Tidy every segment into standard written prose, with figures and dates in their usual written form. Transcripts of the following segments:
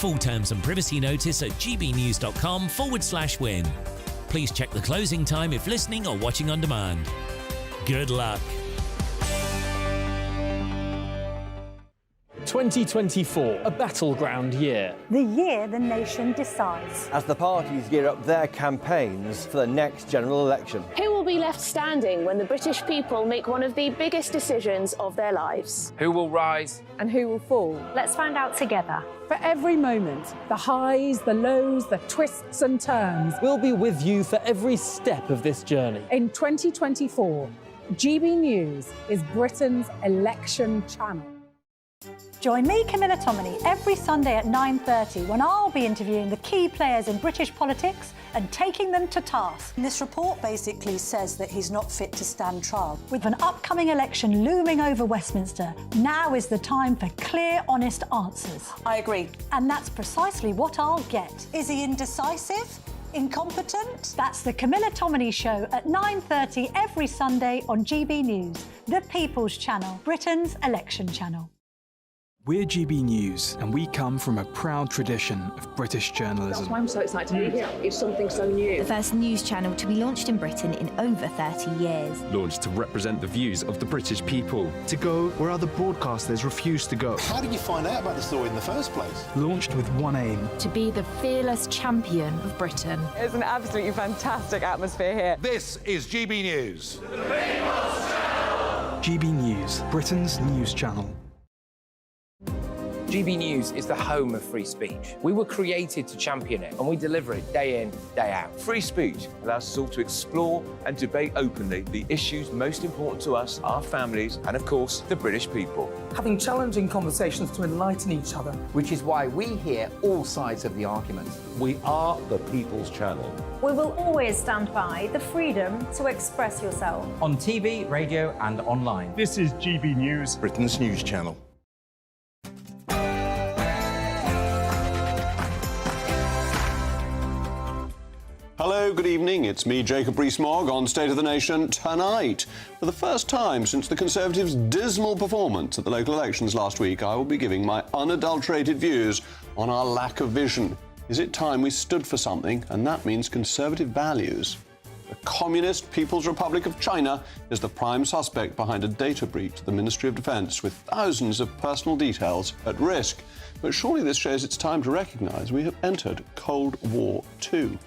Full terms and privacy notice at gbnews.com/win. Please check the closing time if listening or watching on demand. Good luck. 2024, a battleground year. The year the nation decides. As the parties gear up their campaigns for the next general election. Who will be left standing when the British people make one of the biggest decisions of their lives? Who will rise? And who will fall? Let's find out together. For every moment, the highs, the lows, the twists and turns. We'll be with you for every step of this journey. In 2024, GB News is Britain's election channel. Join me, Camilla Tominey, every Sunday at 9:30 when I'll be interviewing the key players in British politics and taking them to task. This report basically says that he's not fit to stand trial. With an upcoming election looming over Westminster, now is the time for clear, honest answers. I agree. And that's precisely what I'll get. Is he indecisive? Incompetent? That's the Camilla Tominey Show at 9:30 every Sunday on GB News, the People's Channel, Britain's election channel. We're GB News, and we come from a proud tradition of British journalism. That's why I'm so excited to be here. It's something so new. The first news channel to be launched in Britain in over 30 years. Launched to represent the views of the British people. To go where other broadcasters refuse to go. How did you find out about the story in the first place? Launched with one aim. To be the fearless champion of Britain. It's an absolutely fantastic atmosphere here. This is GB News. The People's Channel. GB News, Britain's news channel. GB News is the home of free speech. We were created to champion it, and we deliver it day in, day out. Free speech allows us all to explore and debate openly the issues most important to us, our families, and of course, the British people. Having challenging conversations to enlighten each other. Which is why we hear all sides of the argument. We are the People's Channel. We will always stand by the freedom to express yourself. On TV, radio and online. This is GB News, Britain's news channel. Hello, good evening. It's me, Jacob Rees-Mogg, on State of the Nation tonight. For the first time since the Conservatives' dismal performance at the local elections last week, I will be giving my unadulterated views on our lack of vision. Is it time we stood for something? And that means Conservative values. The Communist People's Republic of China is the prime suspect behind a data breach at the Ministry of Defence, with thousands of personal details at risk. But surely this shows it's time to recognise we have entered Cold War II.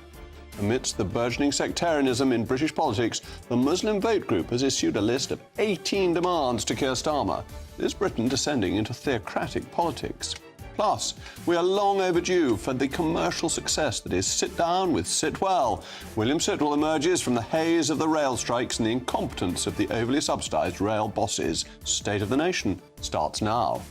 Amidst the burgeoning sectarianism in British politics, the Muslim Vote Group has issued a list of 18 demands to Keir Starmer. Is Britain descending into theocratic politics? Plus, we are long overdue for the commercial success that is Sit Down with Sitwell. William Sitwell emerges from the haze of the rail strikes and the incompetence of the overly subsidised rail bosses. State of the Nation starts now.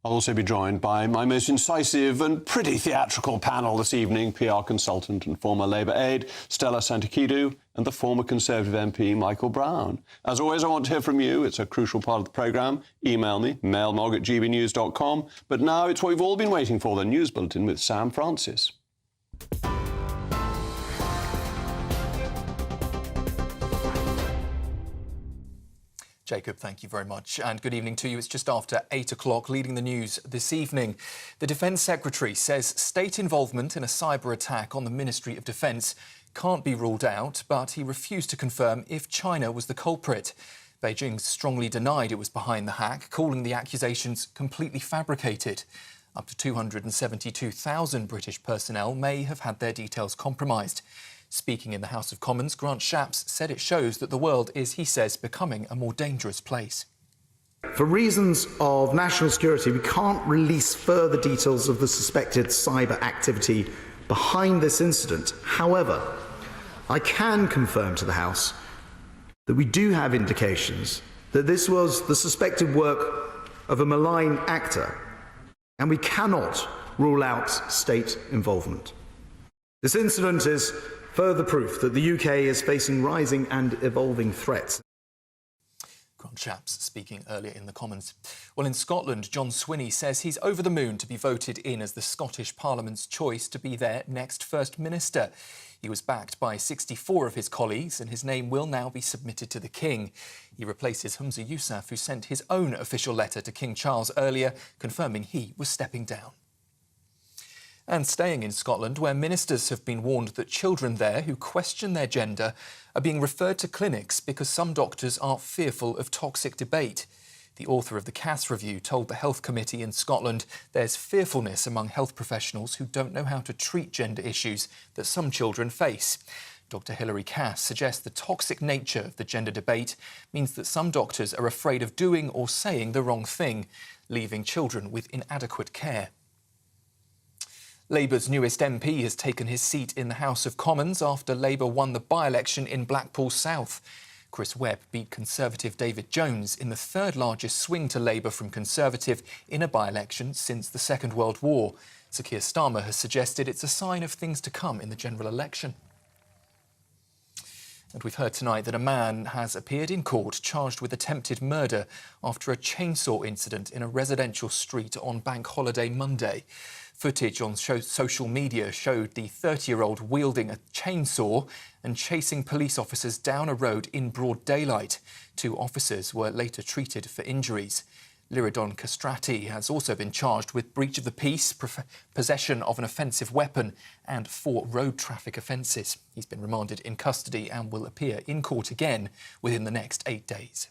I'll also be joined by my most incisive and pretty theatrical panel this evening, PR consultant and former Labour aide Stella Santakidou and the former Conservative MP Michael Brown. As always, I want to hear from you. It's a crucial part of the programme. Email me, mailmog@gbnews.com. But now it's what we've all been waiting for, the News Bulletin with Sam Francis. Jacob, thank you very much, and good evening to you. It's just after 8 o'clock, leading the news this evening. The Defence Secretary says state involvement in a cyber attack on the Ministry of Defence can't be ruled out, but he refused to confirm if China was the culprit. Beijing strongly denied it was behind the hack, calling the accusations completely fabricated. Up to 272,000 British personnel may have had their details compromised. Speaking in the House of Commons, Grant Shapps said it shows that the world is, he says, becoming a more dangerous place. For reasons of national security, we can't release further details of the suspected cyber activity behind this incident. However, I can confirm to the House that we do have indications that this was the suspected work of a malign actor, and we cannot rule out state involvement. This incident is further proof that the UK is facing rising and evolving threats. Grant chaps speaking earlier in the Commons. Well, in Scotland, John Swinney says he's over the moon to be voted in as the Scottish Parliament's choice to be their next First Minister. He was backed by 64 of his colleagues and his name will now be submitted to the King. He replaces Humza Yousaf, who sent his own official letter to King Charles earlier, confirming he was stepping down. And staying in Scotland, where ministers have been warned that children there who question their gender are being referred to clinics because some doctors are fearful of toxic debate. The author of the Cass Review told the Health Committee in Scotland there's fearfulness among health professionals who don't know how to treat gender issues that some children face. Dr Hilary Cass suggests the toxic nature of the gender debate means that some doctors are afraid of doing or saying the wrong thing, leaving children with inadequate care. Labour's newest MP has taken his seat in the House of Commons after Labour won the by-election in Blackpool South. Chris Webb beat Conservative David Jones in the third largest swing to Labour from Conservative in a by-election since the Second World War. Sir Keir Starmer has suggested it's a sign of things to come in the general election. And we've heard tonight that a man has appeared in court charged with attempted murder after a chainsaw incident in a residential street on Bank Holiday Monday. Footage on social media showed the 30-year-old wielding a chainsaw and chasing police officers down a road in broad daylight. 2 officers were later treated for injuries. Liridon Castrati has also been charged with breach of the peace, possession of an offensive weapon and 4 road traffic offences. He's been remanded in custody and will appear in court again within the next 8 days.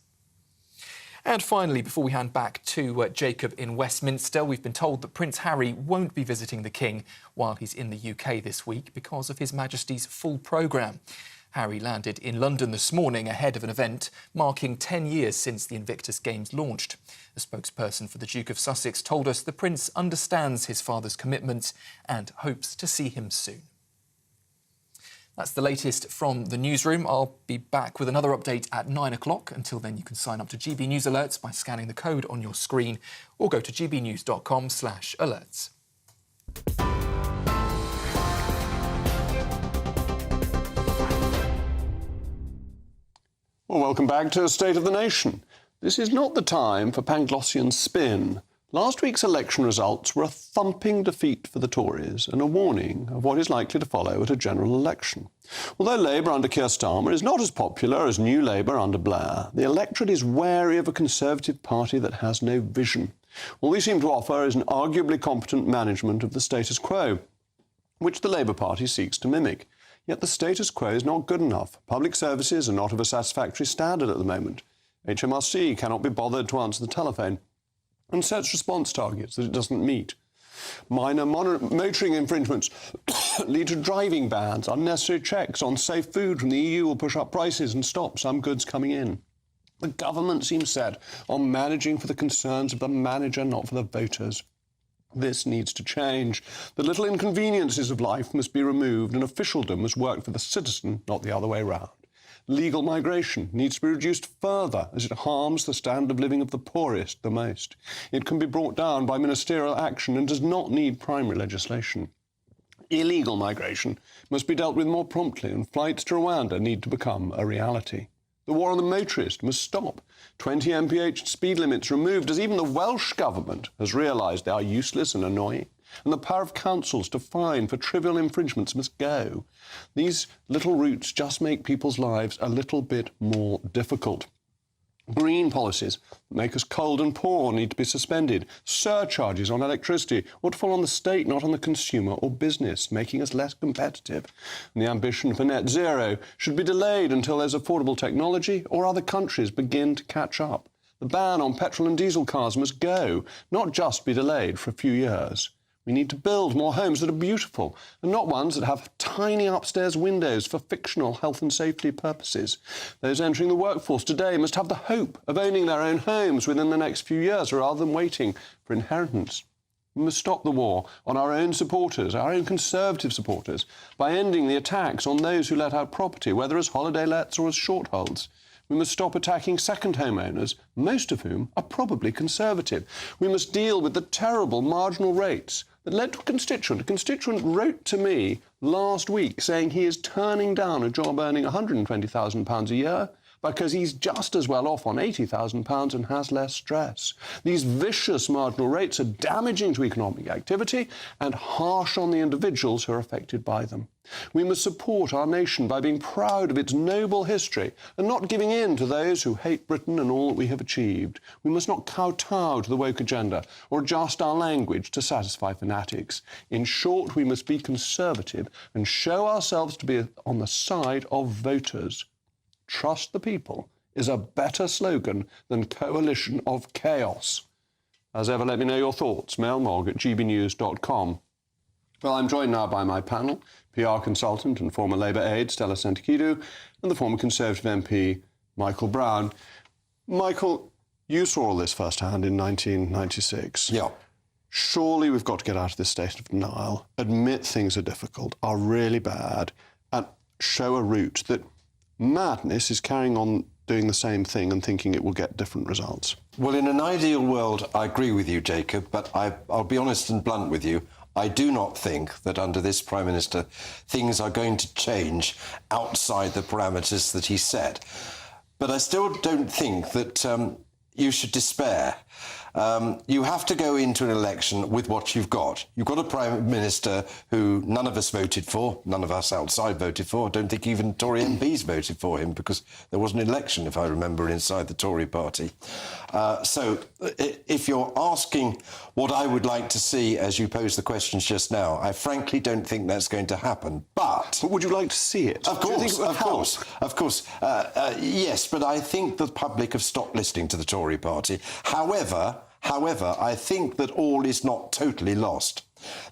And finally, before we hand back to Jacob in Westminster, we've been told that Prince Harry won't be visiting the King while he's in the UK this week because of His Majesty's full programme. Harry landed in London this morning ahead of an event marking 10 years since the Invictus Games launched. A spokesperson for the Duke of Sussex told us the Prince understands his father's commitment and hopes to see him soon. That's the latest from the newsroom. I'll be back with another update at 9 o'clock. Until then, you can sign up to GB News Alerts by scanning the code on your screen or go to gbnews.com/alerts. Well, welcome back to State of the Nation. This is not the time for Panglossian spin. Last week's election results were a thumping defeat for the Tories and a warning of what is likely to follow at a general election. Although Labour under Keir Starmer is not as popular as New Labour under Blair, the electorate is wary of a Conservative Party that has no vision. All they seem to offer is an arguably competent management of the status quo, which the Labour Party seeks to mimic. Yet the status quo is not good enough. Public services are not of a satisfactory standard at the moment. HMRC cannot be bothered to answer the telephone and sets response targets that it doesn't meet. Minor motoring infringements lead to driving bans. Unnecessary checks on safe food from the EU will push up prices and stop some goods coming in. The government seems set on managing for the concerns of the manager, not for the voters. This needs to change. The little inconveniences of life must be removed and officialdom must work for the citizen, not the other way round. Legal migration needs to be reduced further as it harms the standard of living of the poorest the most. It can be brought down by ministerial action and does not need primary legislation. Illegal migration must be dealt with more promptly and flights to Rwanda need to become a reality. The war on the motorist must stop. 20 mph speed limits removed as even the Welsh government has realised they are useless and annoying. And the power of councils to fine for trivial infringements must go. These little routes just make people's lives a little bit more difficult. Green policies that make us cold and poor need to be suspended. Surcharges on electricity ought to fall on the state, not on the consumer or business, making us less competitive. And the ambition for net zero should be delayed until there's affordable technology or other countries begin to catch up. The ban on petrol and diesel cars must go, not just be delayed for a few years. We need to build more homes that are beautiful and not ones that have tiny upstairs windows for fictional health and safety purposes. Those entering the workforce today must have the hope of owning their own homes within the next few years rather than waiting for inheritance. We must stop the war on our own supporters, our own Conservative supporters, by ending the attacks on those who let out property, whether as holiday lets or as shortholds. We must stop attacking second home owners, most of whom are probably Conservative. We must deal with the terrible marginal rates that led to a constituent. A constituent wrote to me last week saying he is turning down a job earning £120,000 a year because he's just as well off on £80,000 and has less stress. These vicious marginal rates are damaging to economic activity and harsh on the individuals who are affected by them. We must support our nation by being proud of its noble history and not giving in to those who hate Britain and all that we have achieved. We must not kowtow to the woke agenda or adjust our language to satisfy fanatics. In short, we must be conservative and show ourselves to be on the side of voters. Trust the people is a better slogan than coalition of chaos. As ever, let me know your thoughts. mailmog@gbnews.com. Well, I'm joined now by my panel, PR consultant and former Labour aide Stella Santikidou, and the former Conservative MP Michael Brown. Michael, you saw all this firsthand in 1996. Yeah. Surely we've got to get out of this state of denial, admit things are difficult, are really bad, and show a route that madness is carrying on doing the same thing and thinking it will get different results. Well, in an ideal world, I agree with you, Jacob, but I'll be honest and blunt with you. I do not think that under this Prime Minister things are going to change outside the parameters that he set. But I still don't think that you should despair. You have to go into an election with what you've got. You've got a Prime Minister who none of us voted for, none of us outside voted for. I don't think even Tory MPs voted for him because there was an election, if I remember, inside the Tory party. So if you're asking what I would like to see as you posed the questions just now, I frankly don't think that's going to happen. But would you like to see it? Of course, of course. Yes, but I think the public have stopped listening to the Tory party. However, I think that all is not totally lost.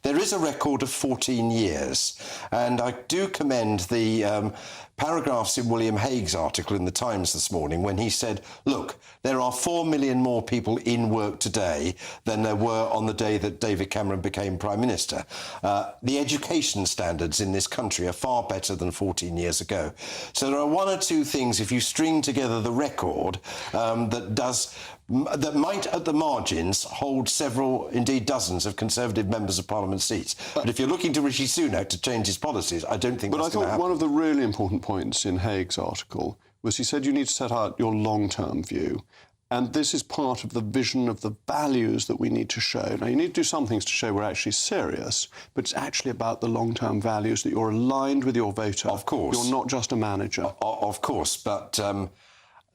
There is a record of 14 years, and I do commend the paragraphs in William Hague's article in the Times this morning when he said, look, there are 4 million more people in work today than there were on the day that David Cameron became Prime Minister. The education standards in this country are far better than 14 years ago. So there are one or two things, if you string together the record, that might, at the margins, hold several, indeed dozens, of Conservative members of Parliament seats. But if you're looking to Rishi Sunak to change his policies, I don't think that's going to happen. But I thought one of the really important points in Hague's article was he said you need to set out your long-term view. And this is part of the vision of the values that we need to show. Now, you need to do some things to show we're actually serious, but it's actually about the long-term values, that you're aligned with your voter. Of course. You're not just a manager. Of course, but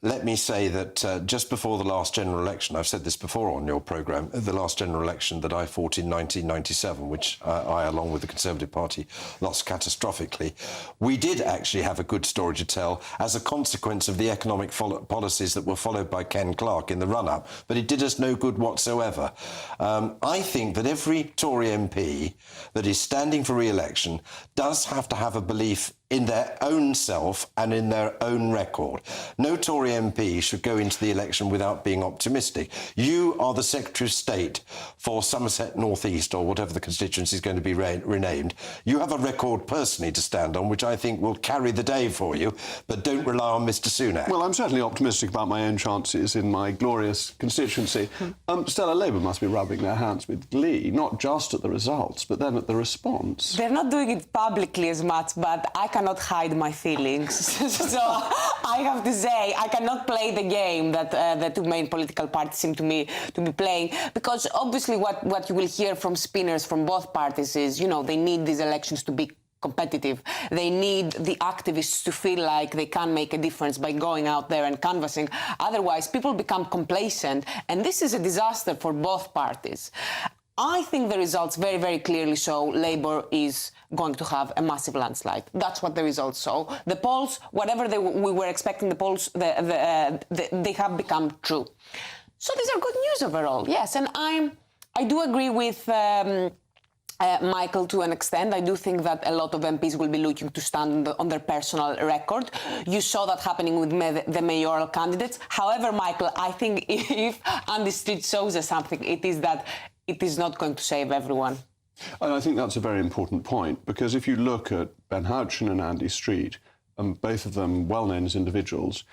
let me say that just before the last general election, I've said this before on your programme, the last general election that I fought in 1997, which I, along with the Conservative Party, lost catastrophically, we did actually have a good story to tell as a consequence of the economic policies that were followed by Ken Clarke in the run-up, but it did us no good whatsoever. I think that every Tory MP that is standing for re-election does have to have a belief in their own self and in their own record. No Tory MP should go into the election without being optimistic. You are the Secretary of State for Somerset North East, or whatever the constituency is going to be renamed. You have a record personally to stand on, which I think will carry the day for you, but don't rely on Mr Sunak. Well, I'm certainly optimistic about my own chances in my glorious constituency. Stella, Labour must be rubbing their hands with glee, not just at the results, but then at the response. They're not doing it publicly as much, but I cannot hide my feelings. So I have to say, I cannot play the game that the two main political parties seem to me to be playing, because obviously what you will hear from spinners from both parties is, you know, they need these elections to be competitive. They need the activists to feel like they can make a difference by going out there and canvassing. Otherwise, people become complacent, and this is a disaster for both parties. I think the results very, very clearly show Labour is going to have a massive landslide. That's what the results show. The polls, whatever we were expecting, the polls, they have become true. So these are good news overall, yes. And I do agree with Michael to an extent. I do think that a lot of MPs will be looking to stand on their personal record. You saw that happening with the mayoral candidates. However, Michael, I think if Andy Street shows us something, it is that it is not going to save everyone. And I think that's a very important point, because if you look at Ben Houchen and Andy Street, and both of them well-known as individuals,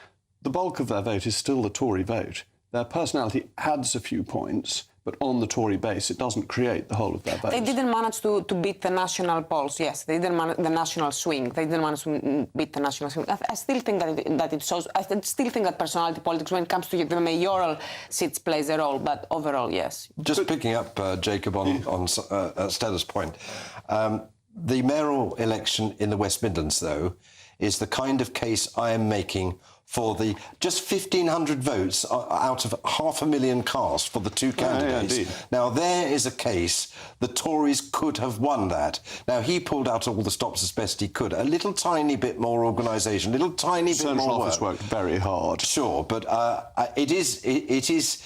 the bulk of their vote is still the Tory vote. Their personality adds a few points, but on the Tory base, it doesn't create the whole of their base. They didn't manage to beat the national polls, yes. They didn't manage the national swing. They didn't manage to beat the national swing. I still think that it shows. I still think that personality politics, when it comes to the mayoral seats, plays a role, but overall, yes. Just picking up, Jacob, on Stella's point, the mayoral election in the West Midlands, though, is the kind of case I am making for the just 1,500 votes out of 500,000 cast for the two candidates. Yeah, now, there is a case the Tories could have won that. Now, he pulled out all the stops as best he could. A little tiny bit more organisation, a little tiny bit more work. Central office worked very hard. Sure, but it is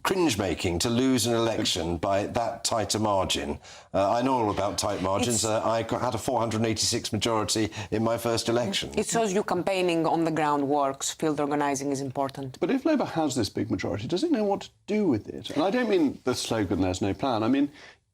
cringe-making to lose an election by that tight a margin. I know all about tight margins. I had a 486 majority in my first election. It shows you campaigning on the ground works. Field organising is important. But if Labour has this big majority, does it know what to do with it? And I don't mean the slogan, there's no plan. I mean,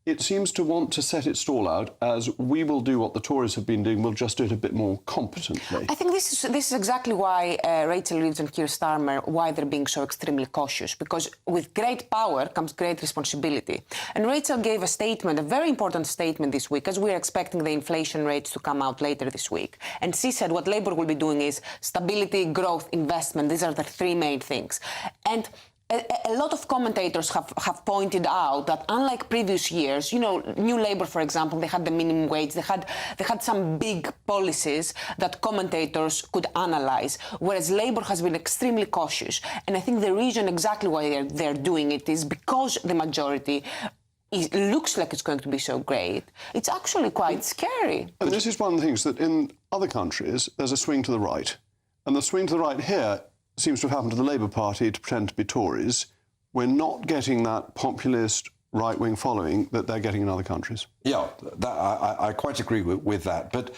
it seems to want to set its stall out as we will do what the Tories have been doing, we'll just do it a bit more competently. I think this is exactly why Rachel Reeves and Keir Starmer, why they're being so extremely cautious, because with great power comes great responsibility. And Rachel gave a statement, a very important statement this week, as we're expecting the inflation rates to come out later this week. And she said what Labour will be doing is stability, growth, investment. These are the three main things. And a lot of commentators have pointed out that unlike previous years, you know, New Labour, for example, they had the minimum wage, they had some big policies that commentators could analyse, whereas Labour has been extremely cautious. And I think the reason exactly why they're doing it is because the majority looks like it's going to be so great. It's actually quite scary. And this is one of the things that in other countries, there's a swing to the right. And the swing to the right here seems to have happened to the Labour Party to pretend to be Tories. We're not getting that populist right-wing following that they're getting in other countries. Yeah, I quite agree with that. But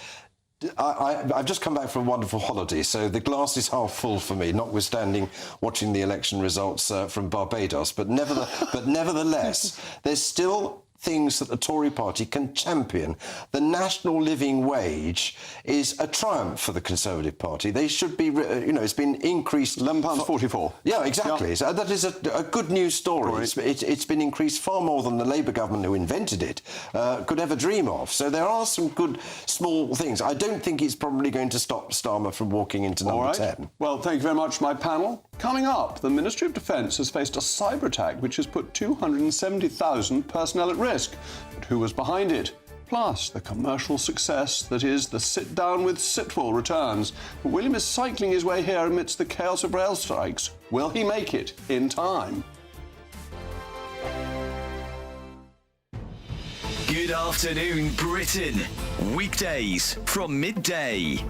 I've just come back from a wonderful holiday, so the glass is half full for me, notwithstanding watching the election results from Barbados. But nevertheless, there's still things that the Tory party can champion. The national living wage is a triumph for the Conservative Party. They should be, you know, it's been increased... £11.44. Yeah, exactly. Yep. So that is a good news story. It's been increased far more than the Labour government who invented it could ever dream of. So there are some good small things. I don't think it's probably going to stop Starmer from walking into number 10. Well, thank you very much, my panel. Coming up, the Ministry of Defence has faced a cyber attack which has put 270,000 personnel at risk. But who was behind it? Plus, the commercial success that is the Sit Down with Sitwell returns. But William is cycling his way here amidst the chaos of rail strikes. Will he make it in time? Good afternoon, Britain. Weekdays from midday.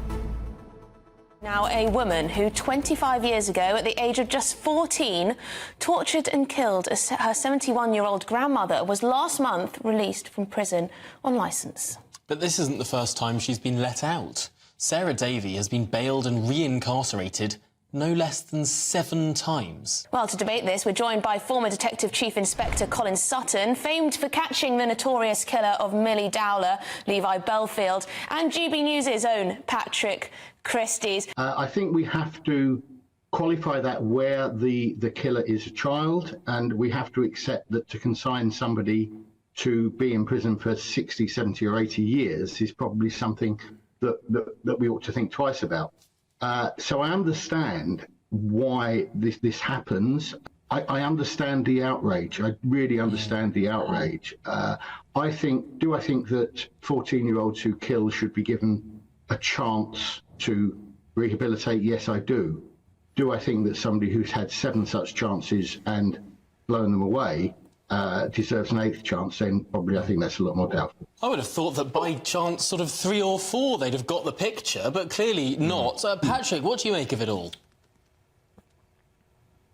Now, a woman who 25 years ago, at the age of just 14, tortured and killed her 71-year-old grandmother was last month released from prison on licence. But this isn't the first time she's been let out. Sarah Davey has been bailed and re-incarcerated no less than 7 times. Well, to debate this, we're joined by former Detective Chief Inspector Colin Sutton, famed for catching the notorious killer of Millie Dowler, Levi Belfield, and GBNews' own Patrick Christie's. I think we have to qualify that where the killer is a child, and we have to accept that to consign somebody to be in prison for 60, 70 or 80 years is probably something that we ought to think twice about. So I understand why this happens. I understand the outrage. I really understand the outrage. I think that 14-year-olds who kill should be given a chance to rehabilitate? Yes, I do. Do I think that somebody who's had 7 such chances and blown them away deserves an 8th chance? Then probably I think that's a lot more doubtful. I would have thought that by chance, sort of 3 or 4, they'd have got the picture, but clearly not. Patrick, what do you make of it all?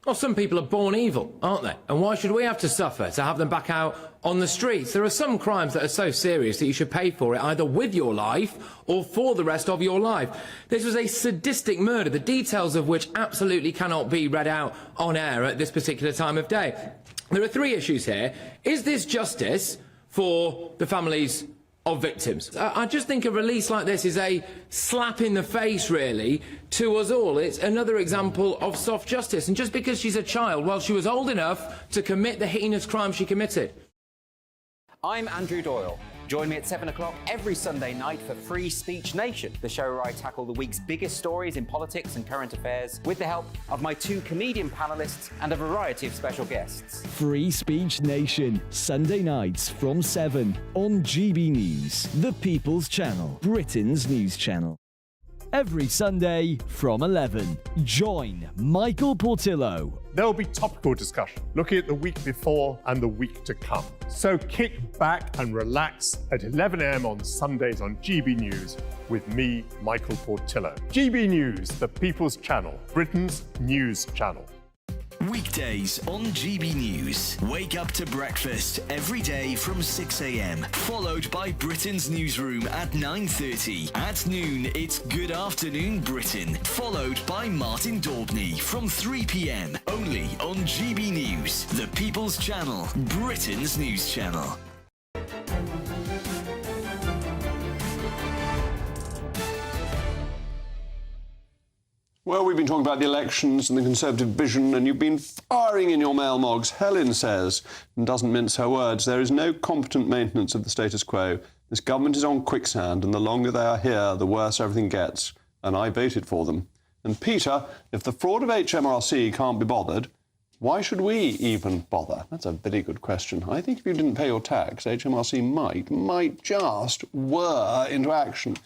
Well, some people are born evil, aren't they? And why should we have to suffer to have them back out on the streets? There are some crimes that are so serious that you should pay for it either with your life or for the rest of your life. This was a sadistic murder, the details of which absolutely cannot be read out on air at this particular time of day. There are 3 issues here. Is this justice for the families of victims? I just think a release like this is a slap in the face, really, to us all. It's another example of soft justice. And just because she's a child, well, she was old enough to commit the heinous crime she committed. I'm Andrew Doyle. Join me at 7 o'clock every Sunday night for Free Speech Nation, the show where I tackle the week's biggest stories in politics and current affairs with the help of my 2 comedian panellists and a variety of special guests. Free Speech Nation, Sunday nights from 7 on GB News, the People's Channel, Britain's news channel. Every Sunday from 11, join Michael Portillo. There'll be topical discussion, looking at the week before and the week to come. So kick back and relax at 11 a.m. on Sundays on GB News with me, Michael Portillo. GB News, the People's Channel, Britain's news channel. Weekdays on GB News. Wake up to breakfast every day from 6 a.m. Followed by Britain's newsroom at 9:30. At noon, it's Good Afternoon Britain. Followed by Martin Daubney from 3 p.m. Only on GB News, the People's Channel, Britain's news channel. Well, we've been talking about the elections and the Conservative vision, and you've been firing in your mail mogs. Helen says, and doesn't mince her words, there is no competent maintenance of the status quo. This government is on quicksand, and the longer they are here, the worse everything gets. And I voted for them. And Peter, if the fraud of HMRC can't be bothered, why should we even bother? That's a very good question. I think if you didn't pay your tax, HMRC might just whir into action.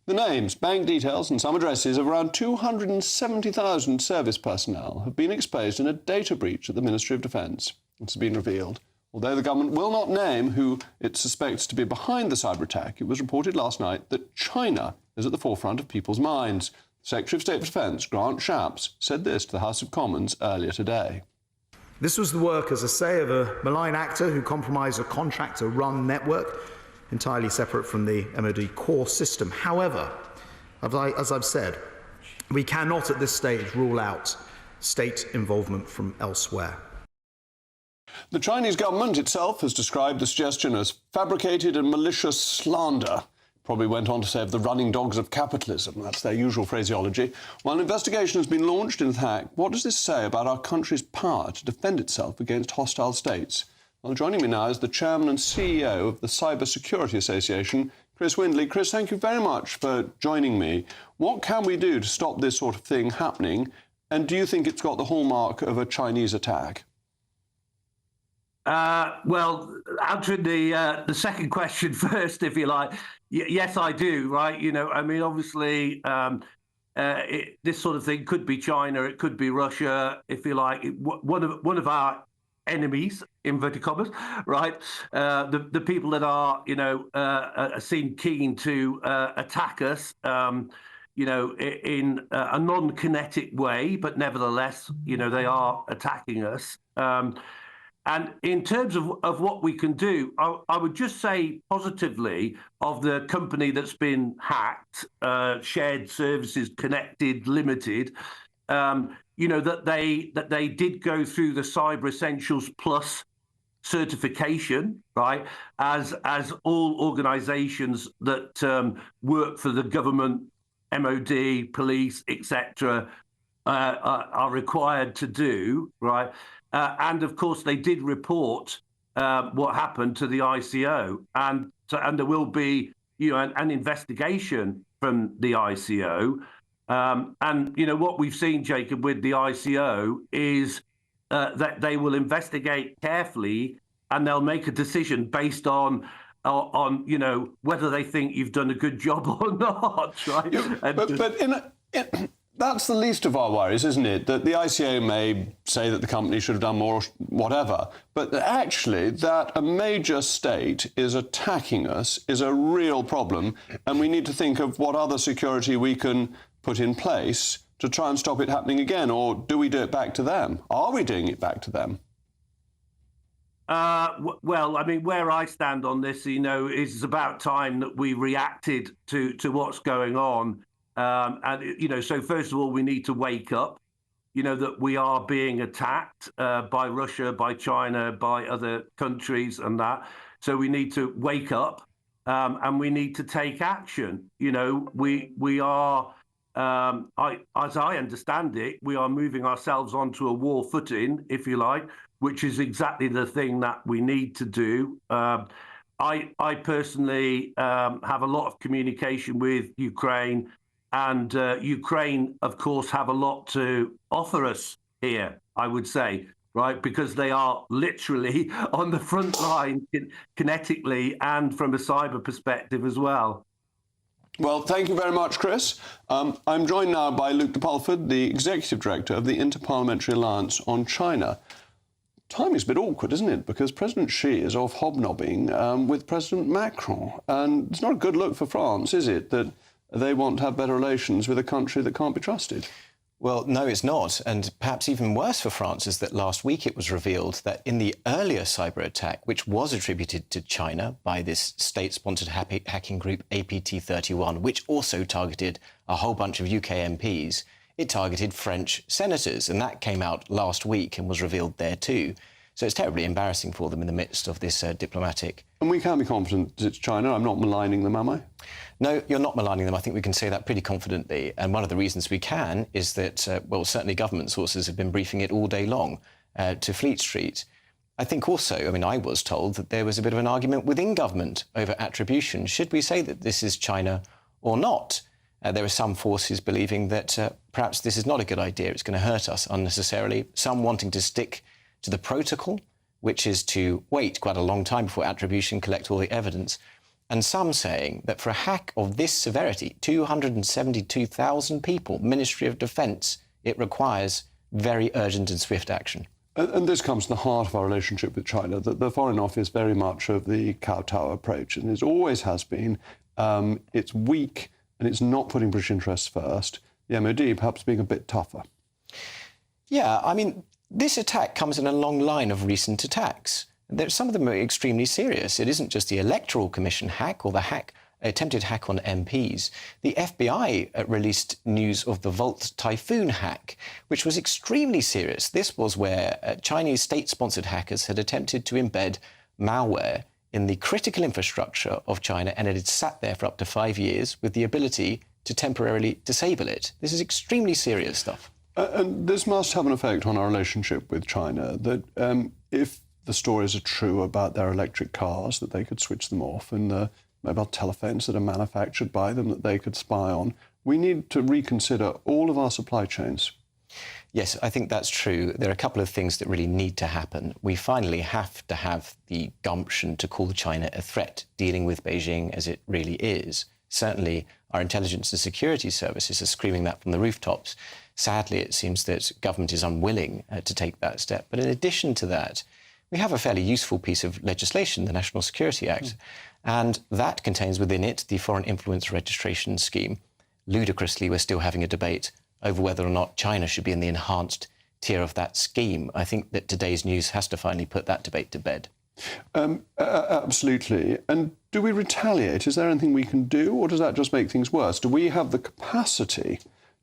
The names, bank details and some addresses of around 270,000 service personnel have been exposed in a data breach at the Ministry of Defence. It's been revealed. Although the government will not name who it suspects to be behind the cyber attack, it was reported last night that China is at the forefront of people's minds. Secretary of State for Defence, Grant Shapps, said this to the House of Commons earlier today. This was the work, as I say, of a malign actor who compromised a contractor-run network entirely separate from the MOD core system. However, as I've said, we cannot at this stage rule out state involvement from elsewhere. The Chinese government itself has described the suggestion as fabricated and malicious slander. Probably went on to say of the running dogs of capitalism. That's their usual phraseology. While an investigation has been launched into the hack, what does this say about our country's power to defend itself against hostile states? Well, joining me now is the chairman and CEO of the Cyber Security Association, Chris Windley. Chris, thank you very much for joining me. What can we do to stop this sort of thing happening? And do you think it's got the hallmark of a Chinese attack? Well, answering the second question first, if you like, yes, I do. Right? You know, I mean, obviously, this sort of thing could be China, it could be Russia, if you like. One of our enemies, inverted commas, right? The people that are, seem keen to attack us, in a non-kinetic way, but nevertheless, they are attacking us. And in terms of what we can do, I would just say positively of the company that's been hacked, Shared Services Connected Limited, that they did go through the Cyber Essentials Plus certification, right? As all organisations that work for the government, MOD, police, etc., are required to do, right? And of course, they did report what happened to the ICO, and there will be, an investigation from the ICO. And what we've seen, Jacob, with the ICO is that they will investigate carefully, and they'll make a decision based on whether they think you've done a good job or not, right? But that's the least of our worries, isn't it? That the ICO may say that the company should have done more, or whatever, but actually that a major state is attacking us is a real problem, and we need to think of what other security we can put in place to try and stop it happening again. Or do we do it back to them? Are we doing it back to them? Well, I mean, where I stand on this, is about time that we reacted to what's going on. So first of all, we need to wake up, that we are being attacked by Russia, by China, by other countries and that. So we need to wake up and we need to take action. We are as I understand it, we are moving ourselves onto a war footing, if you like, which is exactly the thing that we need to do. I personally have a lot of communication with Ukraine, and Ukraine, of course, have a lot to offer us here, I would say, right? Because they are literally on the front line kinetically and from a cyber perspective as well. Well, thank you very much, Chris. I'm joined now by Luke de Pulford, the Executive Director of the Interparliamentary Alliance on China. Timing's a bit awkward, isn't it? Because President Xi is off hobnobbing with President Macron. And it's not a good look for France, is it, that they want to have better relations with a country that can't be trusted? Well, no, it's not. And perhaps even worse for France is that last week it was revealed that in the earlier cyber attack, which was attributed to China by this state-sponsored hacking group APT31, which also targeted a whole bunch of UK MPs, it targeted French senators. And that came out last week and was revealed there too. So it's terribly embarrassing for them in the midst of this diplomatic... And we can be confident that it's China. I'm not maligning them, am I? No, you're not maligning them. I think we can say that pretty confidently. And one of the reasons we can is that, well, certainly government sources have been briefing it all day long to Fleet Street. I think also, I mean, I was told that there was a bit of an argument within government over attribution. Should we say that this is China or not? There are some forces believing that perhaps this is not a good idea. It's going to hurt us unnecessarily. Some wanting to stick to the protocol, which is to wait quite a long time before attribution, collect all the evidence. And some saying that for a hack of this severity, 272,000 people, Ministry of Defence, it requires very urgent and swift action. And this comes to the heart of our relationship with China, that the Foreign Office very much of the kowtow approach, and it always has been. It's weak, and it's not putting British interests first. The MOD perhaps being a bit tougher. Yeah, I mean, this attack comes in a long line of recent attacks. Some of them are extremely serious. It isn't just the Electoral Commission hack or the attempted hack on MPs. The FBI released news of the Volt Typhoon hack, which was extremely serious. This was where Chinese state-sponsored hackers had attempted to embed malware in the critical infrastructure of China, and it had sat there for up to 5 years with the ability to temporarily disable it. This is extremely serious stuff. And this must have an effect on our relationship with China, that if the stories are true about their electric cars, that they could switch them off, and the mobile telephones that are manufactured by them that they could spy on, we need to reconsider all of our supply chains. Yes, I think that's true. There are a couple of things that really need to happen. We finally have to have the gumption to call China a threat, dealing with Beijing as it really is. Certainly, our intelligence and security services are screaming that from the rooftops. Sadly, it seems that government is unwilling to take that step. But in addition to that, we have a fairly useful piece of legislation, the National Security Act, and that contains within it the Foreign Influence Registration Scheme. Ludicrously, we're still having a debate over whether or not China should be in the enhanced tier of that scheme. I think that today's news has to finally put that debate to bed. Absolutely. And do we retaliate? Is there anything we can do, or does that just make things worse? Do we have the capacity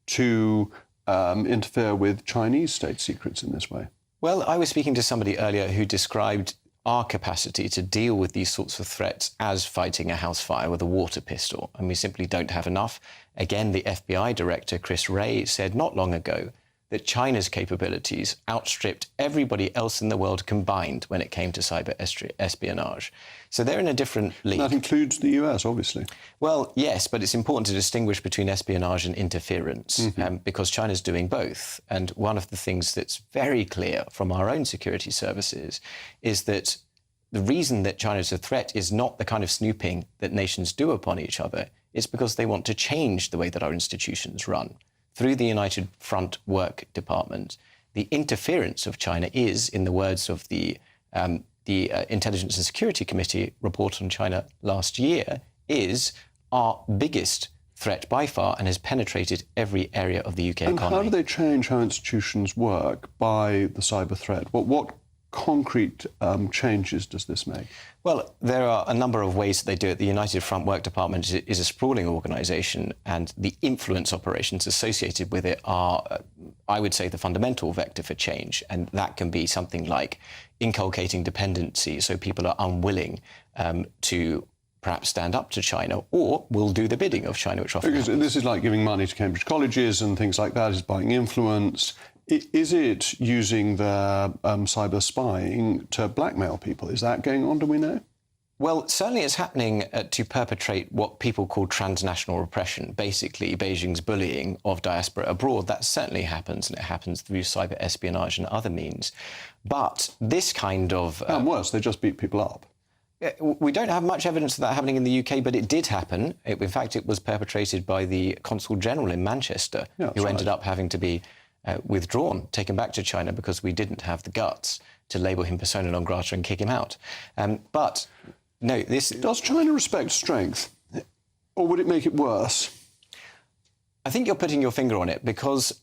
to interfere with Chinese state secrets in this way? Well, I was speaking to somebody earlier who described our capacity to deal with these sorts of threats as fighting a house fire with a water pistol, and we simply don't have enough. Again, the FBI director, Chris Wray, said not long ago that China's capabilities outstripped everybody else in the world combined when it came to cyber espionage. So they're in a different league. That includes the US, obviously. Well, yes, but it's important to distinguish between espionage and interference, because China's doing both. And one of the things that's very clear from our own security services is that the reason that China's a threat is not the kind of snooping that nations do upon each other. It's because they want to change the way that our institutions run. Through the United Front Work Department, the interference of China is, in the words of the Intelligence and Security Committee report on China last year, is our biggest threat by far and has penetrated every area of the UK economy. And how do they change how institutions work by the cyber threat? What concrete changes does this make? Well, there are a number of ways that they do it. The United Front Work Department is a sprawling organisation, and the influence operations associated with it are, I would say, the fundamental vector for change. And that can be something like inculcating dependency, so people are unwilling to perhaps stand up to China or will do the bidding of China, which often Because happens. this is like giving money to Cambridge colleges and things like that, is buying influence. Is it using their cyber spying to blackmail people? Is that going on, do we know? Well, certainly it's happening to perpetrate what people call transnational repression, basically Beijing's bullying of diaspora abroad. That certainly happens, and it happens through cyber espionage and other means. But this kind of... and worse, they just beat people up. We don't have much evidence of that happening in the UK, but it did happen. In fact, it was perpetrated by the Consul General in Manchester, who ended up having to be withdrawn, taken back to China, because we didn't have the guts to label him persona non grata and kick him out. But... no, this... Does China respect strength? Or would it make it worse? I think you're putting your finger on it, because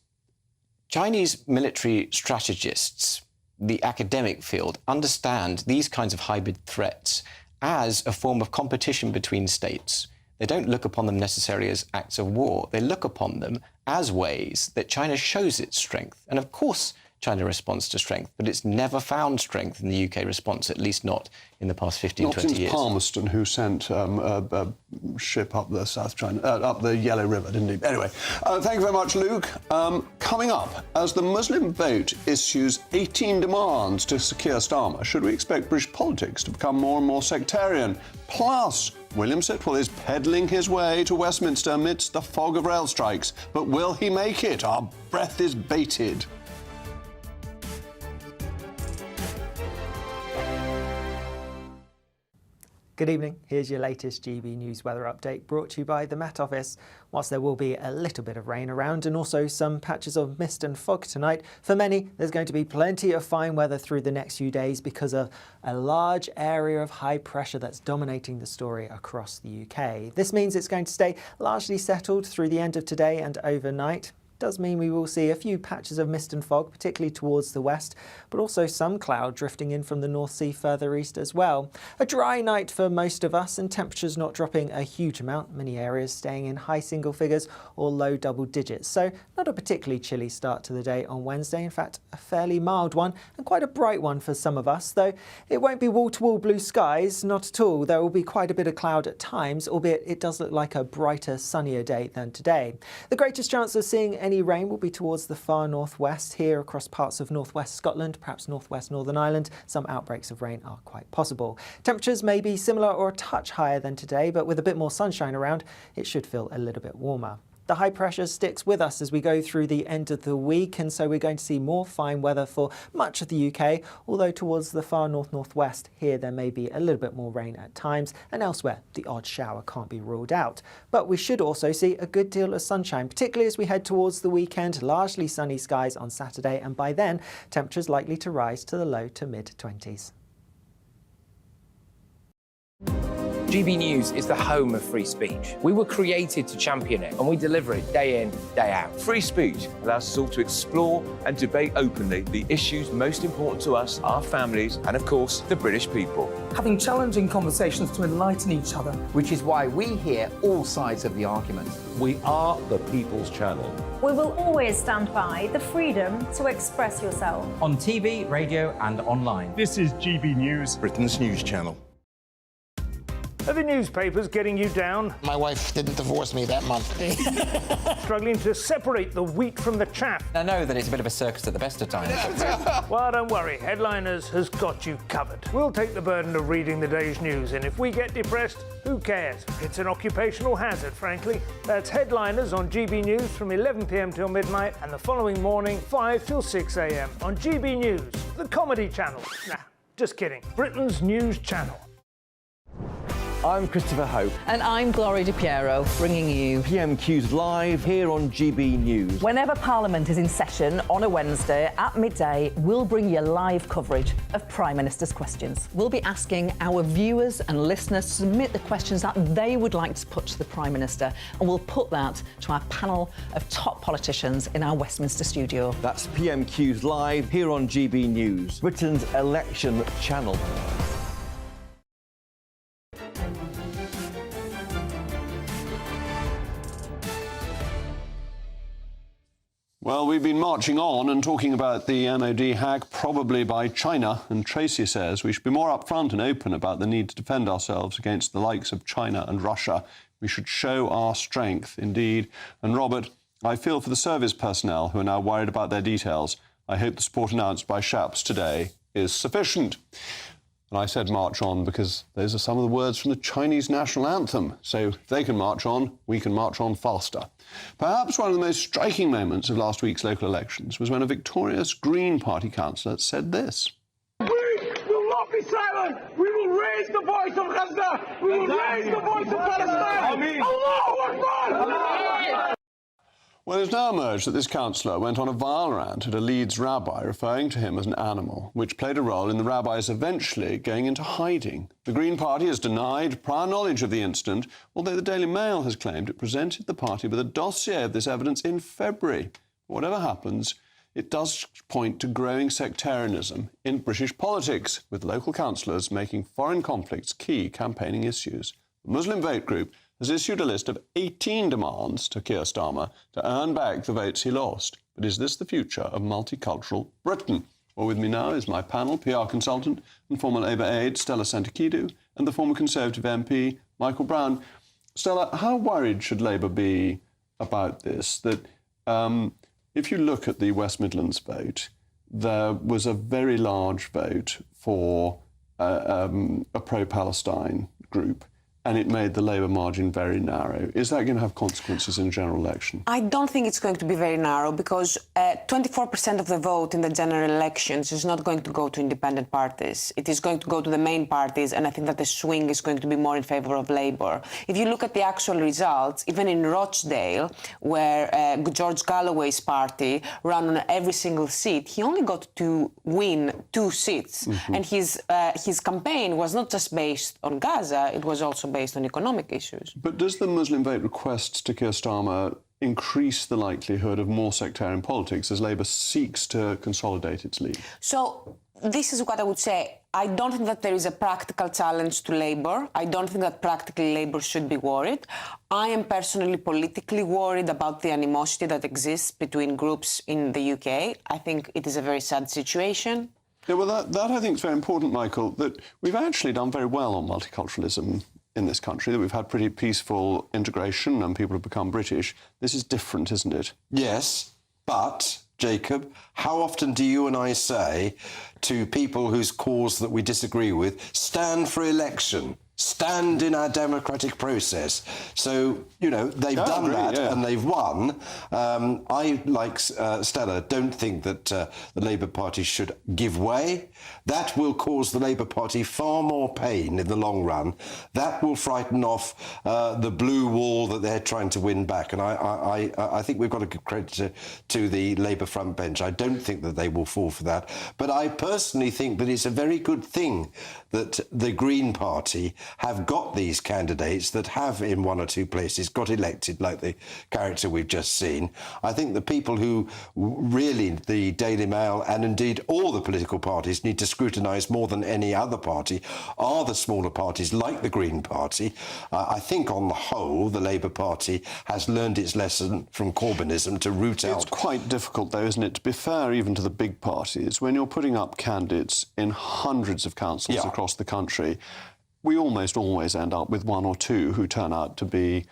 Chinese military strategists, the academic field, understand these kinds of hybrid threats as a form of competition between states. They don't look upon them necessarily as acts of war. They look upon them as ways that China shows its strength. And of course, China responds to strength, but it's never found strength in the UK response, at least not in the past 15, 20 years. Not since Palmerston, who sent a ship up the South China, up the Yellow River, didn't he? Anyway, thank you very much, Luke. Coming up, as the Muslim vote issues 18 demands to Sir Keir Starmer, should we expect British politics to become more and more sectarian? Plus, William Sitwell is pedalling his way to Westminster amidst the fog of rail strikes. But will he make it? Our breath is bated. Good evening, here's your latest GB News weather update brought to you by the Met Office. Whilst there will be a little bit of rain around and also some patches of mist and fog tonight, for many there's going to be plenty of fine weather through the next few days because of a large area of high pressure that's dominating the story across the UK. This means it's going to stay largely settled through the end of today and overnight. Does mean we will see a few patches of mist and fog, particularly towards the west, but also some cloud drifting in from the North Sea further east as well. A dry night for most of us and temperatures not dropping a huge amount, many areas staying in high single figures or low double digits. So not a particularly chilly start to the day on Wednesday, in fact a fairly mild one and quite a bright one for some of us, though it won't be wall-to-wall blue skies, not at all. There will be quite a bit of cloud at times, albeit it does look like a brighter, sunnier day than today. The greatest chance of seeing any rain will be towards the far northwest, here across parts of northwest Scotland, perhaps northwest Northern Ireland. Some outbreaks of rain are quite possible. Temperatures may be similar or a touch higher than today, but with a bit more sunshine around, it should feel a little bit warmer. The high pressure sticks with us as we go through the end of the week, and so we're going to see more fine weather for much of the UK, although towards the far north-northwest here there may be a little bit more rain at times, and elsewhere the odd shower can't be ruled out. But we should also see a good deal of sunshine, particularly as we head towards the weekend. Largely sunny skies on Saturday, and by then temperatures likely to rise to the low to mid-20s. GB News is the home of free speech. We were created to champion it, and we deliver it day in, day out. Free speech allows us all to explore and debate openly the issues most important to us, our families, and of course, the British people. Having challenging conversations to enlighten each other. Which is why we hear all sides of the argument. We are the People's Channel. We will always stand by the freedom to express yourself. On TV, radio and online. This is GB News, Britain's news channel. Are the newspapers getting you down? My wife didn't divorce me that month. Struggling to separate the wheat from the chaff? I know that it's a bit of a circus at the best of times. Well, don't worry, Headliners has got you covered. We'll take the burden of reading the day's news, and if we get depressed, who cares? It's an occupational hazard, frankly. That's Headliners on GB News from 11 p.m. till midnight, and the following morning, 5 till 6 a.m. on GB News, the comedy channel. Nah, just kidding. Britain's news channel. I'm Christopher Hope. And I'm Gloria Di Piero, bringing you PMQ's Live here on GB News. Whenever Parliament is in session on a Wednesday at midday, we'll bring you live coverage of Prime Minister's questions. We'll be asking our viewers and listeners to submit the questions that they would like to put to the Prime Minister, and we'll put that to our panel of top politicians in our Westminster studio. That's PMQ's Live here on GB News, Britain's election channel. Well, we've been marching on and talking about the MOD hack, probably by China, and Tracy says we should be more upfront and open about the need to defend ourselves against the likes of China and Russia. We should show our strength, indeed. And Robert, I feel for the service personnel who are now worried about their details. I hope the support announced by Shapps today is sufficient. And I said march on because those are some of the words from the Chinese national anthem. So if they can march on, we can march on faster. Perhaps one of the most striking moments of last week's local elections was when a victorious Green Party councillor said this. We will not be silent. We will raise the voice of Gaza. We will raise the voice of Palestine. Allahu Akbar! Well, it's now emerged that this councillor went on a vile rant at a Leeds rabbi referring to him as an animal, which played a role in the rabbi's eventually going into hiding. The Green Party has denied prior knowledge of the incident, although the Daily Mail has claimed it presented the party with a dossier of this evidence in February. Whatever happens, it does point to growing sectarianism in British politics, with local councillors making foreign conflicts key campaigning issues. The Muslim Vote Group has issued a list of 18 demands to Keir Starmer to earn back the votes he lost. But is this the future of multicultural Britain? Well, with me now is my panel, PR consultant and former Labour aide Stella Santakidu, and the former Conservative MP Michael Brown. Stella, how worried should Labour be about this? That if you look at the West Midlands vote, there was a very large vote for a pro-Palestine group, and it made the Labour margin very narrow. Is that going to have consequences in the general election? I don't think it's going to be very narrow because 24% of the vote in the general elections is not going to go to independent parties. It is going to go to the main parties, and I think that the swing is going to be more in favour of Labour. If you look at the actual results, even in Rochdale, where George Galloway's party ran on every single seat, he only got to win 2 seats. Mm-hmm. And his campaign was not just based on Gaza, it was also based on economic issues. But does the Muslim vote requests to Keir Starmer increase the likelihood of more sectarian politics as Labour seeks to consolidate its lead? So this is what I would say. I don't think that there is a practical challenge to Labour. I don't think that practically Labour should be worried. I am personally politically worried about the animosity that exists between groups in the UK. I think it is a very sad situation. Yeah, well, that I think is very important, Michael, that we've actually done very well on multiculturalism in this country, that we've had pretty peaceful integration and people have become British. This is different, isn't it? Yes, but, Jacob, how often do you and I say to people whose cause that we disagree with, stand for election, stand in our democratic process? So, you know, they've done that and they've won. I, like Stella, don't think that the Labour Party should give way. That will cause the Labour Party far more pain in the long run. That will frighten off the blue wall that they're trying to win back. And I think we've got to give credit to the Labour front bench. I don't think that they will fall for that. But I personally think that it's a very good thing that the Green Party have got these candidates that have, in 1 or 2 places, got elected, like the character we've just seen. I think the people who really, the Daily Mail and indeed all the political parties, need to scrutinise more than any other party are the smaller parties like the Green Party. I think on the whole the Labour Party has learned its lesson from Corbynism to root out. It's quite difficult though, isn't it, to be fair even to the big parties, when you're putting up candidates in hundreds of councils across the country. We almost always end up with 1 or 2 who turn out to be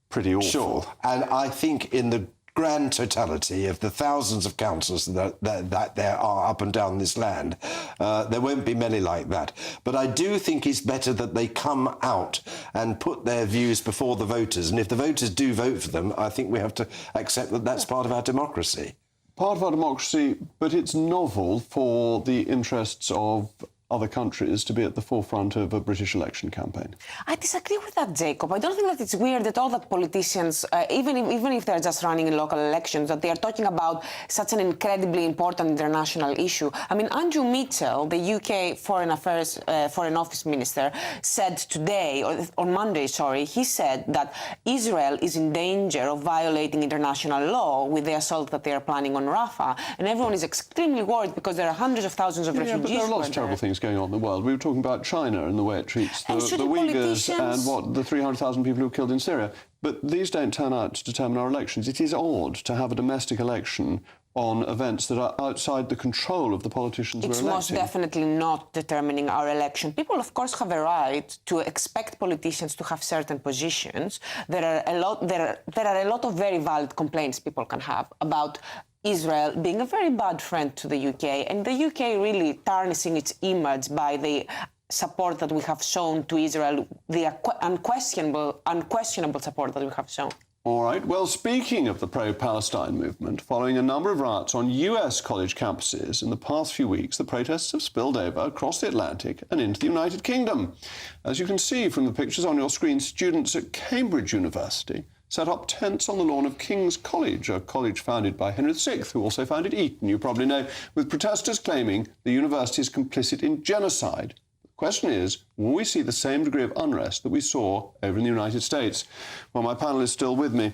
pretty awful. Sure, and I think in the grand totality of the thousands of councils that there are up and down this land, there won't be many like that. But I do think it's better that they come out and put their views before the voters. And if the voters do vote for them, I think we have to accept that that's part of our democracy. Part of our democracy, but it's novel for the interests of other countries to be at the forefront of a British election campaign. I disagree with that, Jacob. I don't think that it's weird at all that politicians, even if they're just running in local elections, that they are talking about such an incredibly important international issue. I mean, Andrew Mitchell, the UK Foreign Office Minister, said today, or on Monday, he said that Israel is in danger of violating international law with the assault that they are planning on Rafah. And everyone is extremely worried because there are hundreds of thousands of refugees. But there are lots of terrible things things going on in the world. We were talking about China and the way it treats the Uyghurs and the 300,000 people who were killed in Syria. But these don't turn out to determine our elections. It is odd to have a domestic election on events that are outside the control of the politicians we're electing. It's most definitely not determining our election. People, of course, have a right to expect politicians to have certain positions. There are a lot of very valid complaints people can have about Israel being a very bad friend to the UK, and the UK really tarnishing its image by the support that we have shown to Israel, the unquestionable support that we have shown. All right. Well, speaking of the pro-Palestine movement, following a number of riots on US college campuses in the past few weeks, the protests have spilled over across the Atlantic and into the United Kingdom. As you can see from the pictures on your screen, students at Cambridge University set up tents on the lawn of King's College, a college founded by Henry VI, who also founded Eton, you probably know, with protesters claiming the university is complicit in genocide. The question is, will we see the same degree of unrest that we saw over in the United States? Well, my panel is still with me.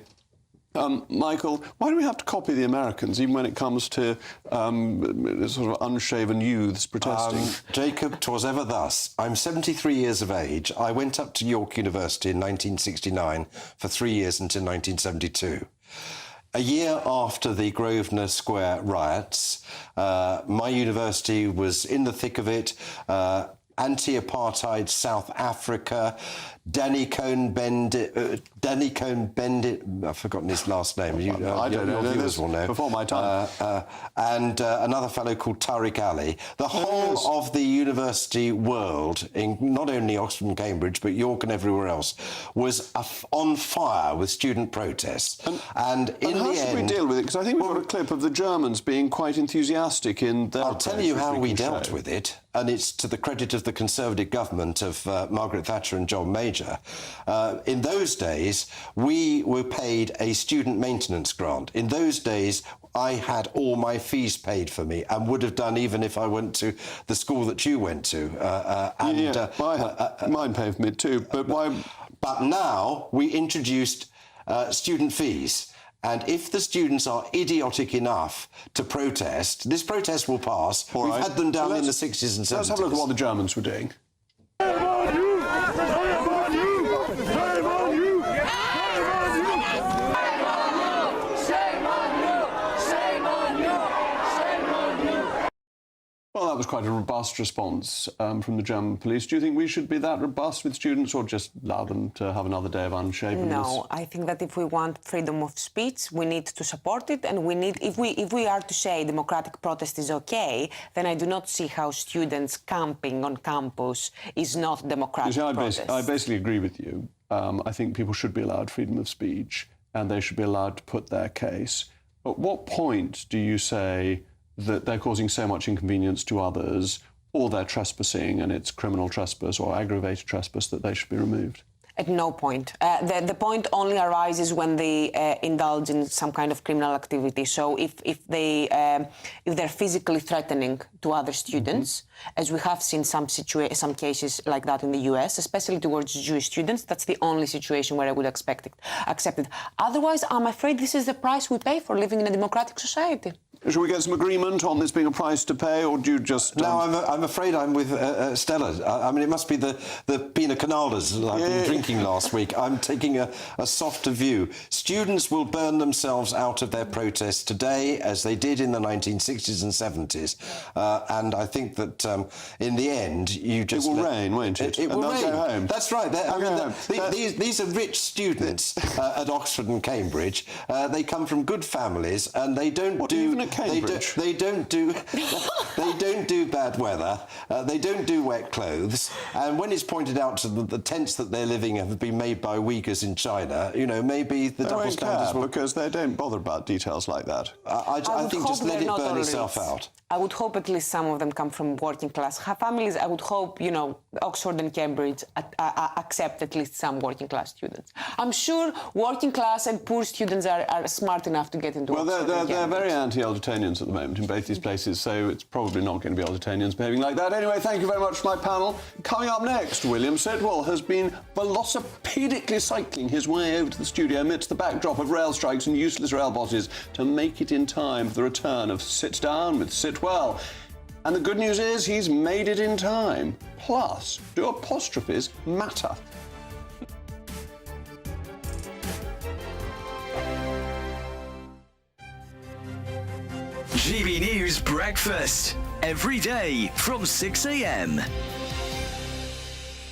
Michael, why do we have to copy the Americans, even when it comes to sort of unshaven youths protesting? Jacob, 'twas ever thus. I'm 73 years of age. I went up to York University in 1969 for 3 years until 1972. A year after the Grosvenor Square riots, my university was in the thick of it. Anti-apartheid South Africa, Danny Cohn-Bendit, I've forgotten his last name. I don't know. Your viewers will know. Before my time. And another fellow called Tariq Ali. The whole of the university world, in not only Oxford and Cambridge, but York and everywhere else, was on fire with student protests. And in how the should end, we deal with it? Because I think we've got a clip of the Germans being quite enthusiastic in their... I'll tell you how we dealt with it, and it's to the credit of the Conservative government of Margaret Thatcher and John Major. In those days, we were paid a student maintenance grant. In those days, I had all my fees paid for me and would have done even if I went to the school that you went to. Mine paid for me too, but why... But now we introduced student fees. And if the students are idiotic enough to protest, this protest will pass. We've had them down in the 60s and 70s. Let's have a look at what the Germans were doing. Shame on you! Shame on you! Shame on you! Shame on you! Shame on you! Shame on you! Well, that was quite a robust response from the German police. Do you think we should be that robust with students, or just allow them to have another day of unshavenness? No, I think that if we want freedom of speech, we need to support it, and we need, if we are to say democratic protest is okay, then I do not see how students camping on campus is not democratic protest. I basically agree with you. I think people should be allowed freedom of speech, and they should be allowed to put their case. At what point do you say that they're causing so much inconvenience to others, or they're trespassing and it's criminal trespass or aggravated trespass, that they should be removed? At no point. The point only arises when they indulge in some kind of criminal activity. So if they're physically threatening to other students, as we have seen some cases like that in the US, especially towards Jewish students, that's the only situation where I would accept it. Otherwise, I'm afraid this is the price we pay for living in a democratic society. Should we get some agreement on this being a price to pay, or do you just... No, I'm afraid I'm with Stella. I mean, it must be the pina coladas that I've been drinking last week. I'm taking a softer view. Students will burn themselves out of their protests today, as they did in the 1960s and 70s. And I think that in the end, you just... It will rain, won't it? It will rain. Go home. That's right. These are rich students at Oxford and Cambridge. They come from good families, and they don't do... Cambridge. They don't do bad weather. They don't do wet clothes. And when it's pointed out to them, the tents that they're living in have been made by Uyghurs in China, you know, maybe the double standards will... because they don't bother about details like that. I think just let it burn itself out. I would hope at least some of them come from working class families. I would hope, you know, Oxford and Cambridge accept at least some working class students. I'm sure working class and poor students are smart enough to get into Oxford. Well, they're very anti-Eldertonians at the moment in both these places, so it's probably not going to be Eldertonians behaving like that. Anyway, thank you very much for my panel. Coming up next, William Sitwell has been velocipedically cycling his way over to the studio amidst the backdrop of rail strikes and useless rail bosses to make it in time for the return of Sit Down with Sitwell. And the good news is he's made it in time. Plus, do apostrophes matter? GB News Breakfast, every day from 6 a.m.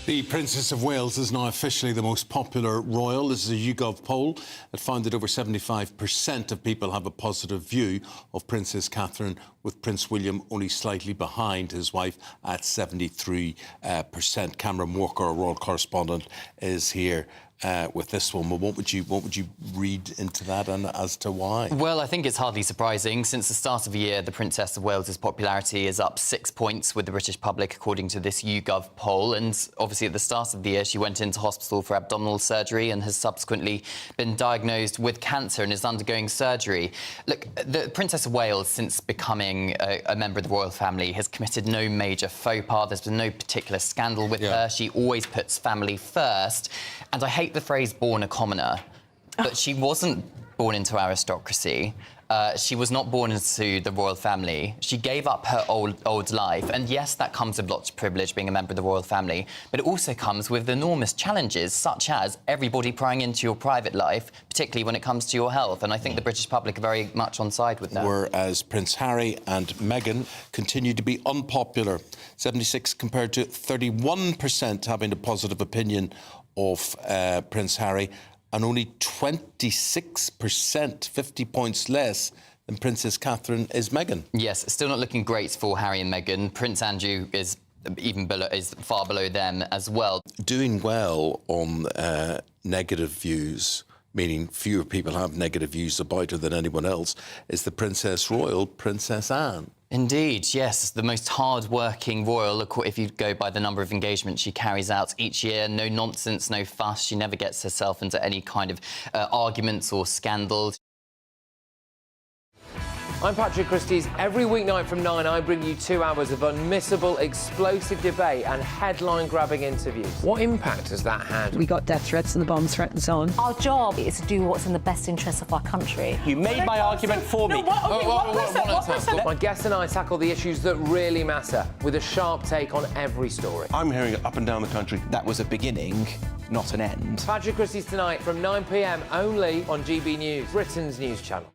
The Princess of Wales is now officially the most popular royal. This is a YouGov poll that found that over 75% of people have a positive view of Princess Catherine, with Prince William only slightly behind his wife at 73%. Cameron Walker, our royal correspondent, is here with this one. Well, what would you read into that, and as to why? Well, I think it's hardly surprising. Since the start of the year, the Princess of Wales's popularity is up 6 points with the British public, according to this YouGov poll. And obviously, at the start of the year, she went into hospital for abdominal surgery and has subsequently been diagnosed with cancer and is undergoing surgery. Look, the Princess of Wales, since becoming a member of the royal family, has committed no major faux pas. There's been no particular scandal with her. She always puts family first. And I hate the phrase born a commoner, but she wasn't born into aristocracy. She was not born into the royal family. She gave up her old life. And yes, that comes with lots of privilege, being a member of the royal family, but it also comes with enormous challenges, such as everybody prying into your private life, particularly when it comes to your health. And I think the British public are very much on side with that. Whereas Prince Harry and Meghan continue to be unpopular. 76 compared to 31% having a positive opinion of Prince Harry, and only 26%, 50 points less than Princess Catherine, is Meghan. Yes, still not looking great for Harry and Meghan. Prince Andrew is far below them as well. Doing well on negative views, meaning fewer people have negative views about her than anyone else, is the Princess Royal, Princess Anne. Indeed, yes. The most hard-working royal, if you go by the number of engagements she carries out each year. No nonsense, no fuss. She never gets herself into any kind of arguments or scandals. I'm Patrick Christie's. Every weeknight from 9, I bring you 2 hours of unmissable, explosive debate and headline-grabbing interviews. What impact has that had? We got death threats and the bomb threat and so on. Our job is to do what's in the best interest of our country. You made my argument for me. My guest and I tackle the issues that really matter, with a sharp take on every story. I'm hearing it up and down the country. That was a beginning, not an end. Patrick Christie's tonight from 9 p.m. only on GB News, Britain's news channel.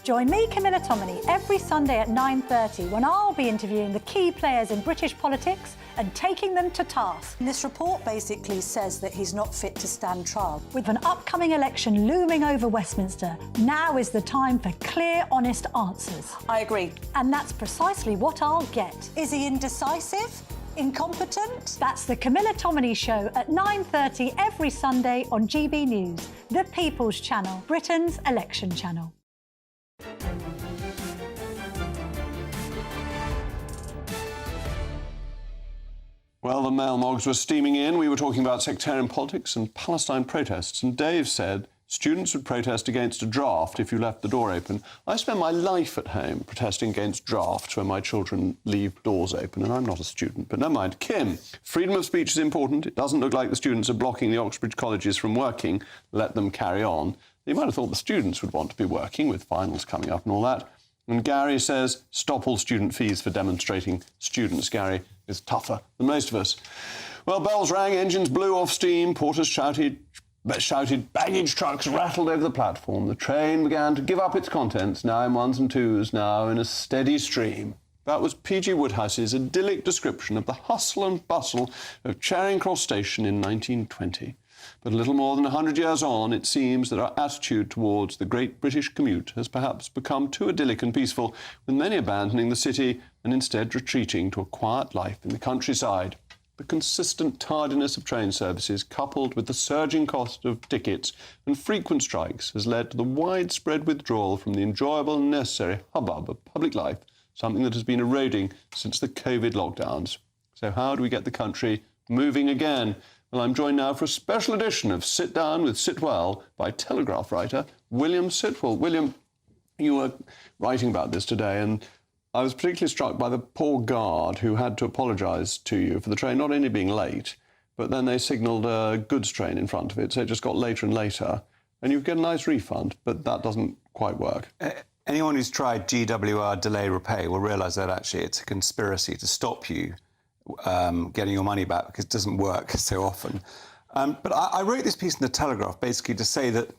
Join me, Camilla Tominey, every Sunday at 9:30 when I'll be interviewing the key players in British politics and taking them to task. This report basically says that he's not fit to stand trial. With an upcoming election looming over Westminster, now is the time for clear, honest answers. I agree. And that's precisely what I'll get. Is he indecisive? Incompetent? That's the Camilla Tominey Show at 9:30 every Sunday on GB News, the People's Channel, Britain's election channel. Well, the mail mogs were steaming in. We were talking about sectarian politics and Palestine protests, and Dave said students would protest against a draft if you left the door open. I spend my life at home protesting against drafts when my children leave doors open, and I'm not a student, but never mind. Kim, freedom of speech is important. It doesn't look like the students are blocking the Oxbridge colleges from working. Let them carry on. You might have thought the students would want to be working with finals coming up and all that. And Gary says, stop all student fees for demonstrating students. Gary is tougher than most of us. Well, bells rang, engines blew off steam, porters shouted, baggage trucks rattled over the platform. The train began to give up its contents, now in ones and twos, now in a steady stream. That was P.G. Woodhouse's idyllic description of the hustle and bustle of Charing Cross Station in 1920. But a little more than 100 years on, it seems that our attitude towards the great British commute has perhaps become too idyllic and peaceful, with many abandoning the city and instead retreating to a quiet life in the countryside. The consistent tardiness of train services, coupled with the surging cost of tickets and frequent strikes, has led to the widespread withdrawal from the enjoyable and necessary hubbub of public life, something that has been eroding since the COVID lockdowns. So how do we get the country moving again? Well, I'm joined now for a special edition of Sit Down with Sitwell by Telegraph writer William Sitwell. William, you were writing about this today, and I was particularly struck by the poor guard who had to apologise to you for the train not only being late, but then they signalled a goods train in front of it, so it just got later and later, and you get a nice refund, but that doesn't quite work. And anyone who's tried GWR delay repay will realise that actually it's a conspiracy to stop you getting your money back because it doesn't work so often. But I wrote this piece in The Telegraph basically to say that,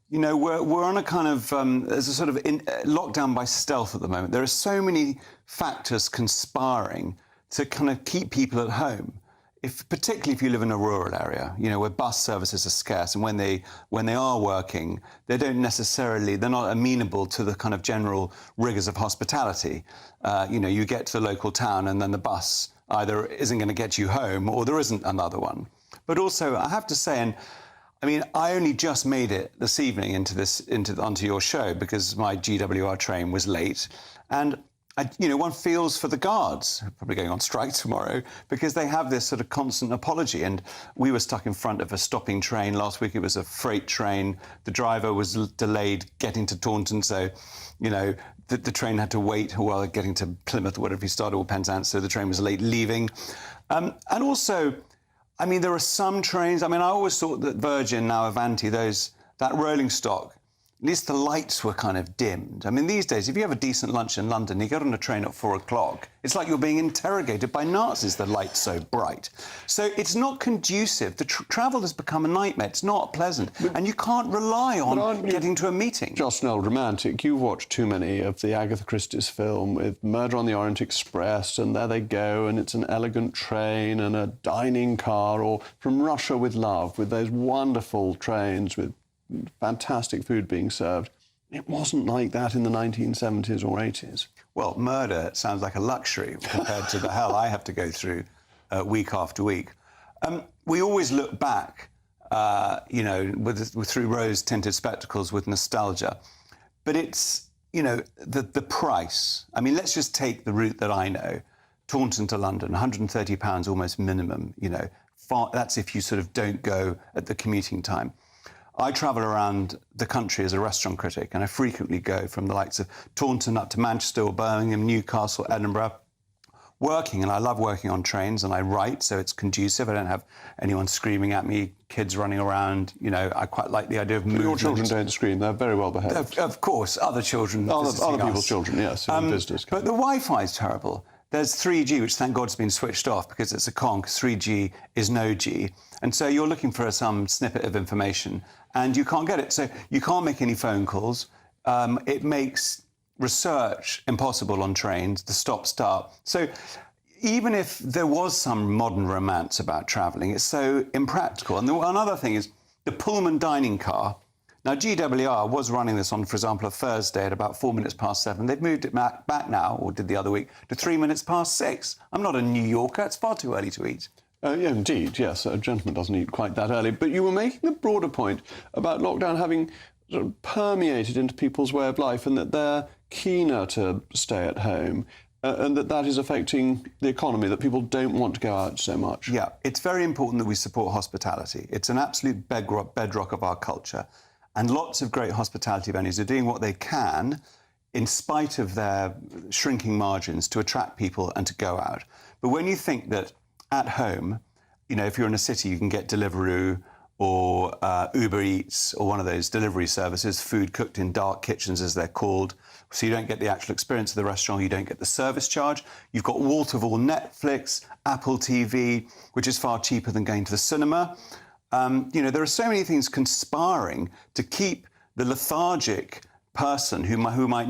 you know, we're on a kind of, there's a sort of lockdown by stealth at the moment. There are so many factors conspiring to kind of keep people at home. Particularly if you live in a rural area, you know, where bus services are scarce, and when they are working, they're not amenable to the kind of general rigours of hospitality. You know, you get to the local town and then the bus either isn't going to get you home or there isn't another one. But also, I have to say, and I mean, I only just made it this evening onto your show because my GWR train was late, and you know, one feels for the guards, who are probably going on strike tomorrow, because they have this sort of constant apology. And we were stuck in front of a stopping train. Last week it was a freight train. The driver was delayed getting to Taunton, so, you know, the train had to wait while getting to Plymouth or whatever he started, or Penzance, so the train was late leaving. And also, I mean, there are some trains, I mean, I always thought that Virgin, now Avanti, that rolling stock, at least the lights were kind of dimmed. I mean, these days, if you have a decent lunch in London, you get on a train at 4 o'clock, it's like you're being interrogated by Nazis, the light's so bright. So it's not conducive. The travel has become a nightmare. It's not pleasant. And you can't rely on getting to a meeting. Just an old romantic. You watch too many of the Agatha Christie's film with Murder on the Orient Express, and there they go, and it's an elegant train and a dining car, or From Russia with Love, with those wonderful trains with fantastic food being served. It wasn't like that in the 1970s or 80s. Well, murder sounds like a luxury compared to the hell I have to go through week after week. We always look back, you know, through rose-tinted spectacles with nostalgia. But it's, you know, the price. I mean, let's just take the route that I know, Taunton to London, £130 almost minimum, you know. That's if you sort of don't go at the commuting time. I travel around the country as a restaurant critic, and I frequently go from the likes of Taunton up to Manchester or Birmingham, Newcastle, Edinburgh, working, and I love working on trains, and I write, so it's conducive. I don't have anyone screaming at me, kids running around. You know, I quite like the idea of movement. Your children don't scream, they're very well behaved. Of course, other children. Other people's children, yes, visitors. But the Wi-Fi is terrible. There's 3G, which thank God has been switched off because it's a con, because 3G is no G. And so you're looking for some snippet of information and you can't get it. So you can't make any phone calls. It makes research impossible on trains, the stop-start. So even if there was some modern romance about travelling, it's so impractical. And another thing is the Pullman dining car. Now, GWR was running this on, for example, a Thursday at about 7:04. They've moved it back now, or did the other week, to 6:03. I'm not a New Yorker. It's far too early to eat. Yeah, indeed, yes. A gentleman doesn't eat quite that early. But you were making a broader point about lockdown having sort of permeated into people's way of life and that they're keener to stay at home and that is affecting the economy, that people don't want to go out so much. Yeah, it's very important that we support hospitality. It's an absolute bedrock of our culture. And lots of great hospitality venues are doing what they can in spite of their shrinking margins to attract people and to go out. But when you think that at home, you know, if you're in a city, you can get Deliveroo or Uber Eats or one of those delivery services, food cooked in dark kitchens, as they're called. So you don't get the actual experience of the restaurant, you don't get the service charge. You've got wall-to-wall Netflix, Apple TV, which is far cheaper than going to the cinema. You know, there are so many things conspiring to keep the lethargic person who might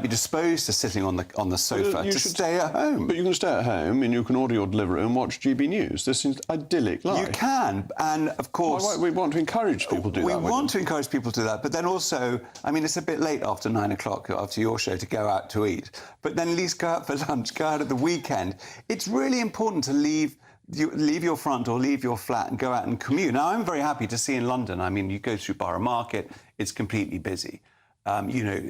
be disposed to sitting on the sofa to stay at home. But you can stay at home and you can order your Deliveroo and watch GB News. This is idyllic life. You can, and of course we want to encourage people to do that. We want to encourage people to do that, but then also, I mean, it's a bit late after 9 o'clock after your show to go out to eat. But then at least go out for lunch, go out at the weekend. It's really important to leave your front door, leave your flat and go out and commute. Now, I'm very happy to see in London, I mean, you go through Borough Market, it's completely busy. You know,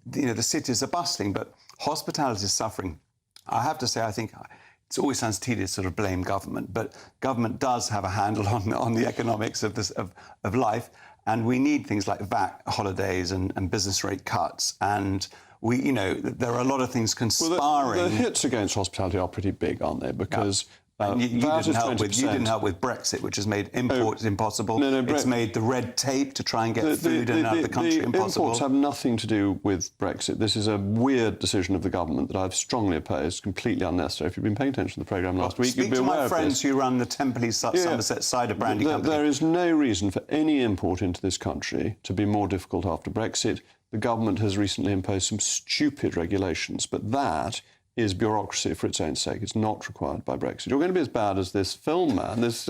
the cities are bustling, but hospitality is suffering. I have to say, I think it always sounds tedious to sort of blame government, but government does have a handle on the economics of life, and we need things like VAT holidays and business rate cuts, and you know, there are a lot of things conspiring. Well, the hits against hospitality are pretty big, aren't they? Because You didn't help with Brexit, which has made imports impossible. It's made the red tape to try and get food in and out of the country impossible. Imports have nothing to do with Brexit. This is a weird decision of the government that I've strongly opposed, completely unnecessary. If you've been paying attention to the programme last week, you'd be aware of this. Speak to my friends who run the Templey Somerset cider brandy company. There is no reason for any import into this country to be more difficult after Brexit. The government has recently imposed some stupid regulations, but that is bureaucracy for its own sake. It's not required by Brexit. You're going to be as bad as this film man, this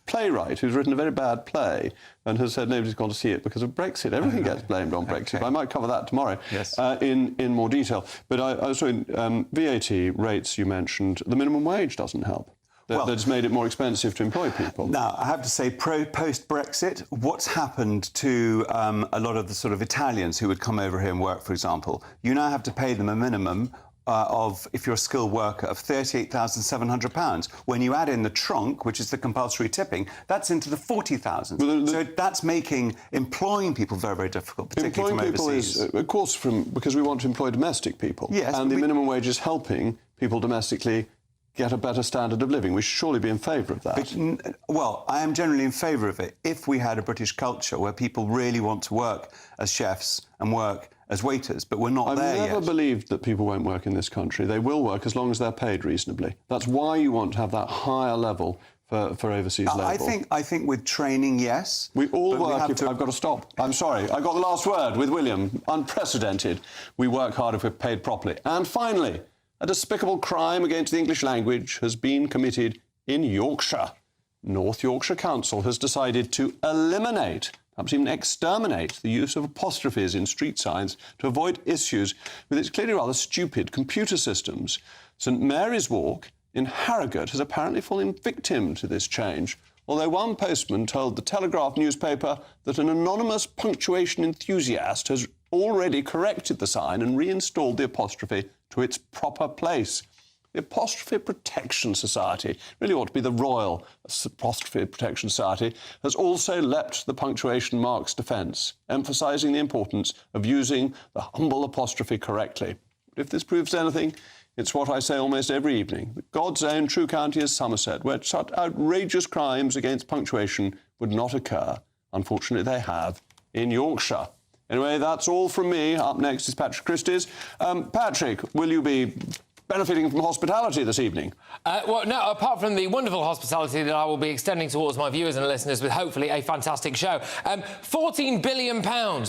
playwright who's written a very bad play and has said nobody's gone to see it because of Brexit. Everything gets blamed on Brexit. I might cover that tomorrow in more detail. But I was saying, VAT rates you mentioned, the minimum wage doesn't help. That's made it more expensive to employ people. Now, I have to say, post-Brexit, what's happened to a lot of the sort of Italians who would come over here and work, for example? You now have to pay them a minimum if you're a skilled worker, of £38,700. When you add in the trunk, which is the compulsory tipping, that's into the 40,000. So that's making employing people very, very difficult, particularly from overseas. Employing people is, of course, because we want to employ domestic people. Yes, and the minimum wage is helping people domestically get a better standard of living. We should surely be in favour of that. Well, I am generally in favour of it if we had a British culture where people really want to work as chefs and work as waiters, but we're not there yet. I've never believed that people won't work in this country. They will work as long as they're paid reasonably. That's why you want to have that higher level for overseas labour. I think with training, yes. We all work. I've got to stop. I'm sorry. I got the last word with William. Unprecedented. We work hard if we're paid properly. And finally, a despicable crime against the English language has been committed in Yorkshire. North Yorkshire Council has decided to eliminate, perhaps even exterminate, the use of apostrophes in street signs to avoid issues with its clearly rather stupid computer systems. St Mary's Walk in Harrogate has apparently fallen victim to this change, although one postman told the Telegraph newspaper that an anonymous punctuation enthusiast has already corrected the sign and reinstalled the apostrophe to its proper place. The Apostrophe Protection Society, really ought to be the Royal Apostrophe Protection Society, has also leapt the punctuation mark's defence, emphasising the importance of using the humble apostrophe correctly. But if this proves anything, it's what I say almost every evening, that God's own true county is Somerset, where such outrageous crimes against punctuation would not occur. Unfortunately, they have in Yorkshire. Anyway, that's all from me. Up next is Patrick Christie's. Patrick, will you be benefiting from hospitality this evening? Well, no, apart from the wonderful hospitality that I will be extending towards my viewers and listeners with hopefully a fantastic show. £14 billion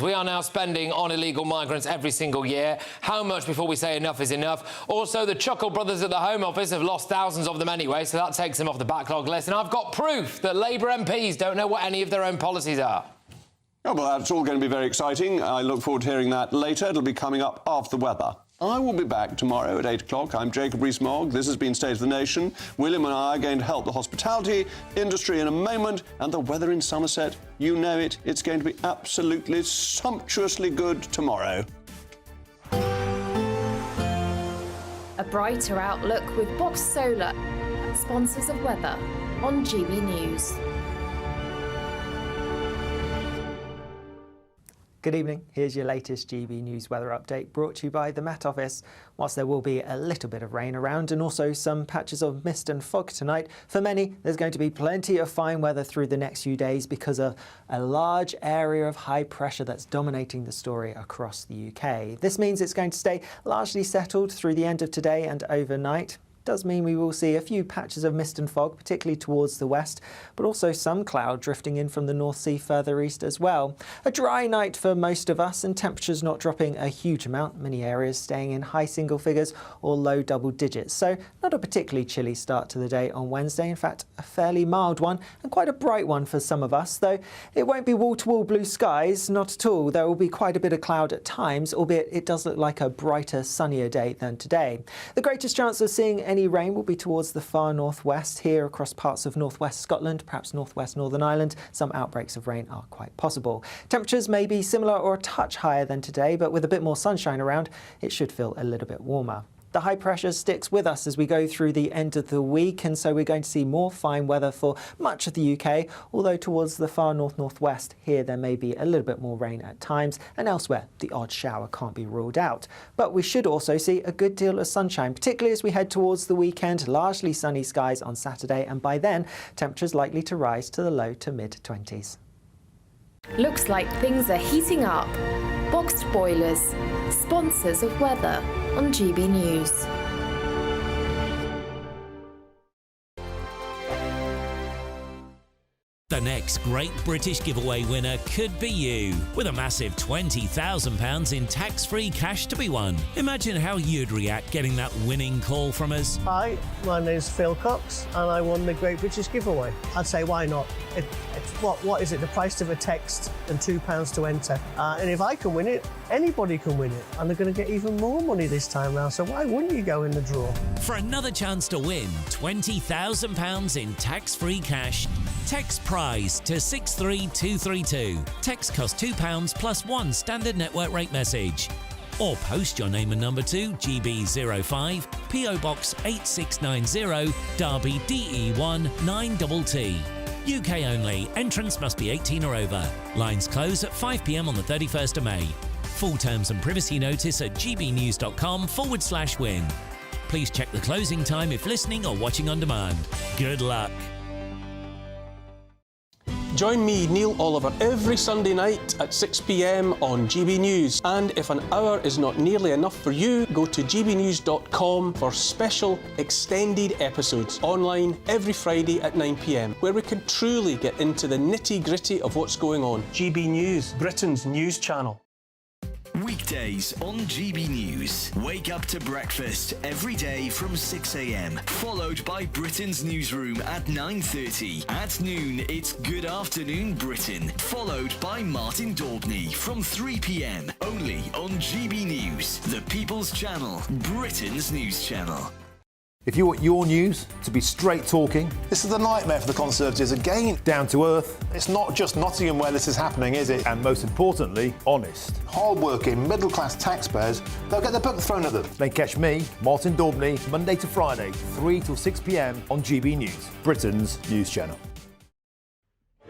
we are now spending on illegal migrants every single year. How much before we say enough is enough? Also, the Chuckle brothers at the Home Office have lost thousands of them anyway, so that takes them off the backlog list. And I've got proof that Labour MPs don't know what any of their own policies are. Oh, well, that's all going to be very exciting. I look forward to hearing that later. It'll be coming up after the weather. I will be back tomorrow at 8 o'clock. I'm Jacob Rees-Mogg. This has been State of the Nation. William and I are going to help the hospitality industry in a moment. And the weather in Somerset, you know it. It's going to be absolutely sumptuously good tomorrow. A brighter outlook with Box Solar, sponsors of weather on GB News. Good evening, here's your latest GB News weather update brought to you by the Met Office. Whilst there will be a little bit of rain around and also some patches of mist and fog tonight, for many there's going to be plenty of fine weather through the next few days because of a large area of high pressure that's dominating the story across the UK. This means it's going to stay largely settled through the end of today and overnight. Does mean we will see a few patches of mist and fog, particularly towards the west, but also some cloud drifting in from the North Sea further east as well. A dry night for most of us and temperatures not dropping a huge amount, many areas staying in high single figures or low double digits. So not a particularly chilly start to the day on Wednesday, in fact a fairly mild one and quite a bright one for some of us, though it won't be wall-to-wall blue skies, not at all. There will be quite a bit of cloud at times, albeit it does look like a brighter, sunnier day than today. The greatest chance of seeing any rain will be towards the far northwest, here across parts of northwest Scotland, perhaps northwest Northern Ireland. Some outbreaks of rain are quite possible. Temperatures may be similar or a touch higher than today, but with a bit more sunshine around, it should feel a little bit warmer. The high pressure sticks with us as we go through the end of the week, and so we're going to see more fine weather for much of the UK, although towards the far north-northwest here there may be a little bit more rain at times, and elsewhere the odd shower can't be ruled out. But we should also see a good deal of sunshine, particularly as we head towards the weekend. Largely sunny skies on Saturday, and by then temperatures likely to rise to the low to mid-20s. Looks like things are heating up. Boxed boilers, sponsors of weather on GB News. The next Great British Giveaway winner could be you, with a massive £20,000 in tax-free cash to be won. Imagine how you'd react getting that winning call from us. Hi, my name's Phil Cox, and I won the Great British Giveaway. I'd say, why not? What is it? The price of a text and £2 to enter. And if I can win it, anybody can win it. And they're going to get even more money this time round, so why wouldn't you go in the draw? For another chance to win £20,000 in tax-free cash, text prize to 63232. Text costs £2 plus one standard network rate message. Or post your name and number to GB05, PO Box 8690, Derby DE1 9TT. UK only. Entrance must be 18 or over. Lines close at 5 p.m. on the 31st of May. Full terms and privacy notice at gbnews.com/win. Please check the closing time if listening or watching on demand. Good luck. Join me, Neil Oliver, every Sunday night at 6 p.m. on GB News. And if an hour is not nearly enough for you, go to gbnews.com for special extended episodes online every Friday at 9 p.m, where we can truly get into the nitty-gritty of what's going on. GB News, Britain's news channel. Weekdays on GB News. Wake up to breakfast every day from 6 a.m, followed by Britain's newsroom at 9:30. At noon, it's Good Afternoon Britain, followed by Martin Daubney from 3 p.m, only on GB News, the People's Channel, Britain's news channel. If you want your news to be straight talking, this is a nightmare for the Conservatives again. Down to earth. It's not just Nottingham where this is happening, is it? And most importantly, honest. Hard-working, middle-class taxpayers, they'll get their book thrown at them. Then catch me, Martin Daubney, Monday to Friday, 3 till 6 p.m. on GB News, Britain's news channel.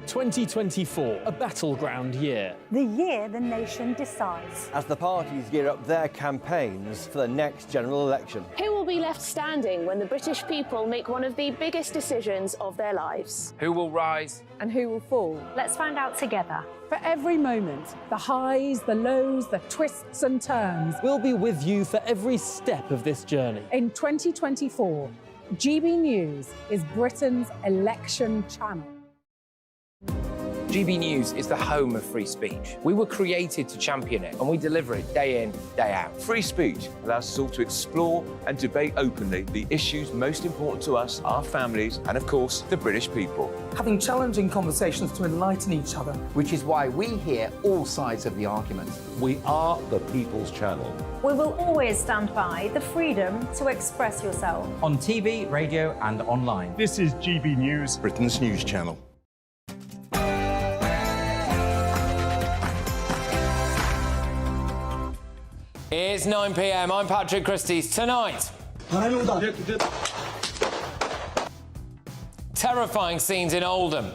2024, a battleground year. The year the nation decides. As the parties gear up their campaigns for the next general election. Who will be left standing when the British people make one of the biggest decisions of their lives? Who will rise? And who will fall? Let's find out together. For every moment, the highs, the lows, the twists and turns. We'll be with you for every step of this journey. In 2024, GB News is Britain's election channel. GB News is the home of free speech. We were created to champion it, and we deliver it day in, day out. Free speech allows us all to explore and debate openly the issues most important to us, our families, and of course, the British people. Having challenging conversations to enlighten each other. Which is why we hear all sides of the argument. We are the People's Channel. We will always stand by the freedom to express yourself. On TV, radio, and online. This is GB News, Britain's news channel. It's 9 p.m. I'm Patrick Christie's. Tonight, terrifying scenes in Oldham.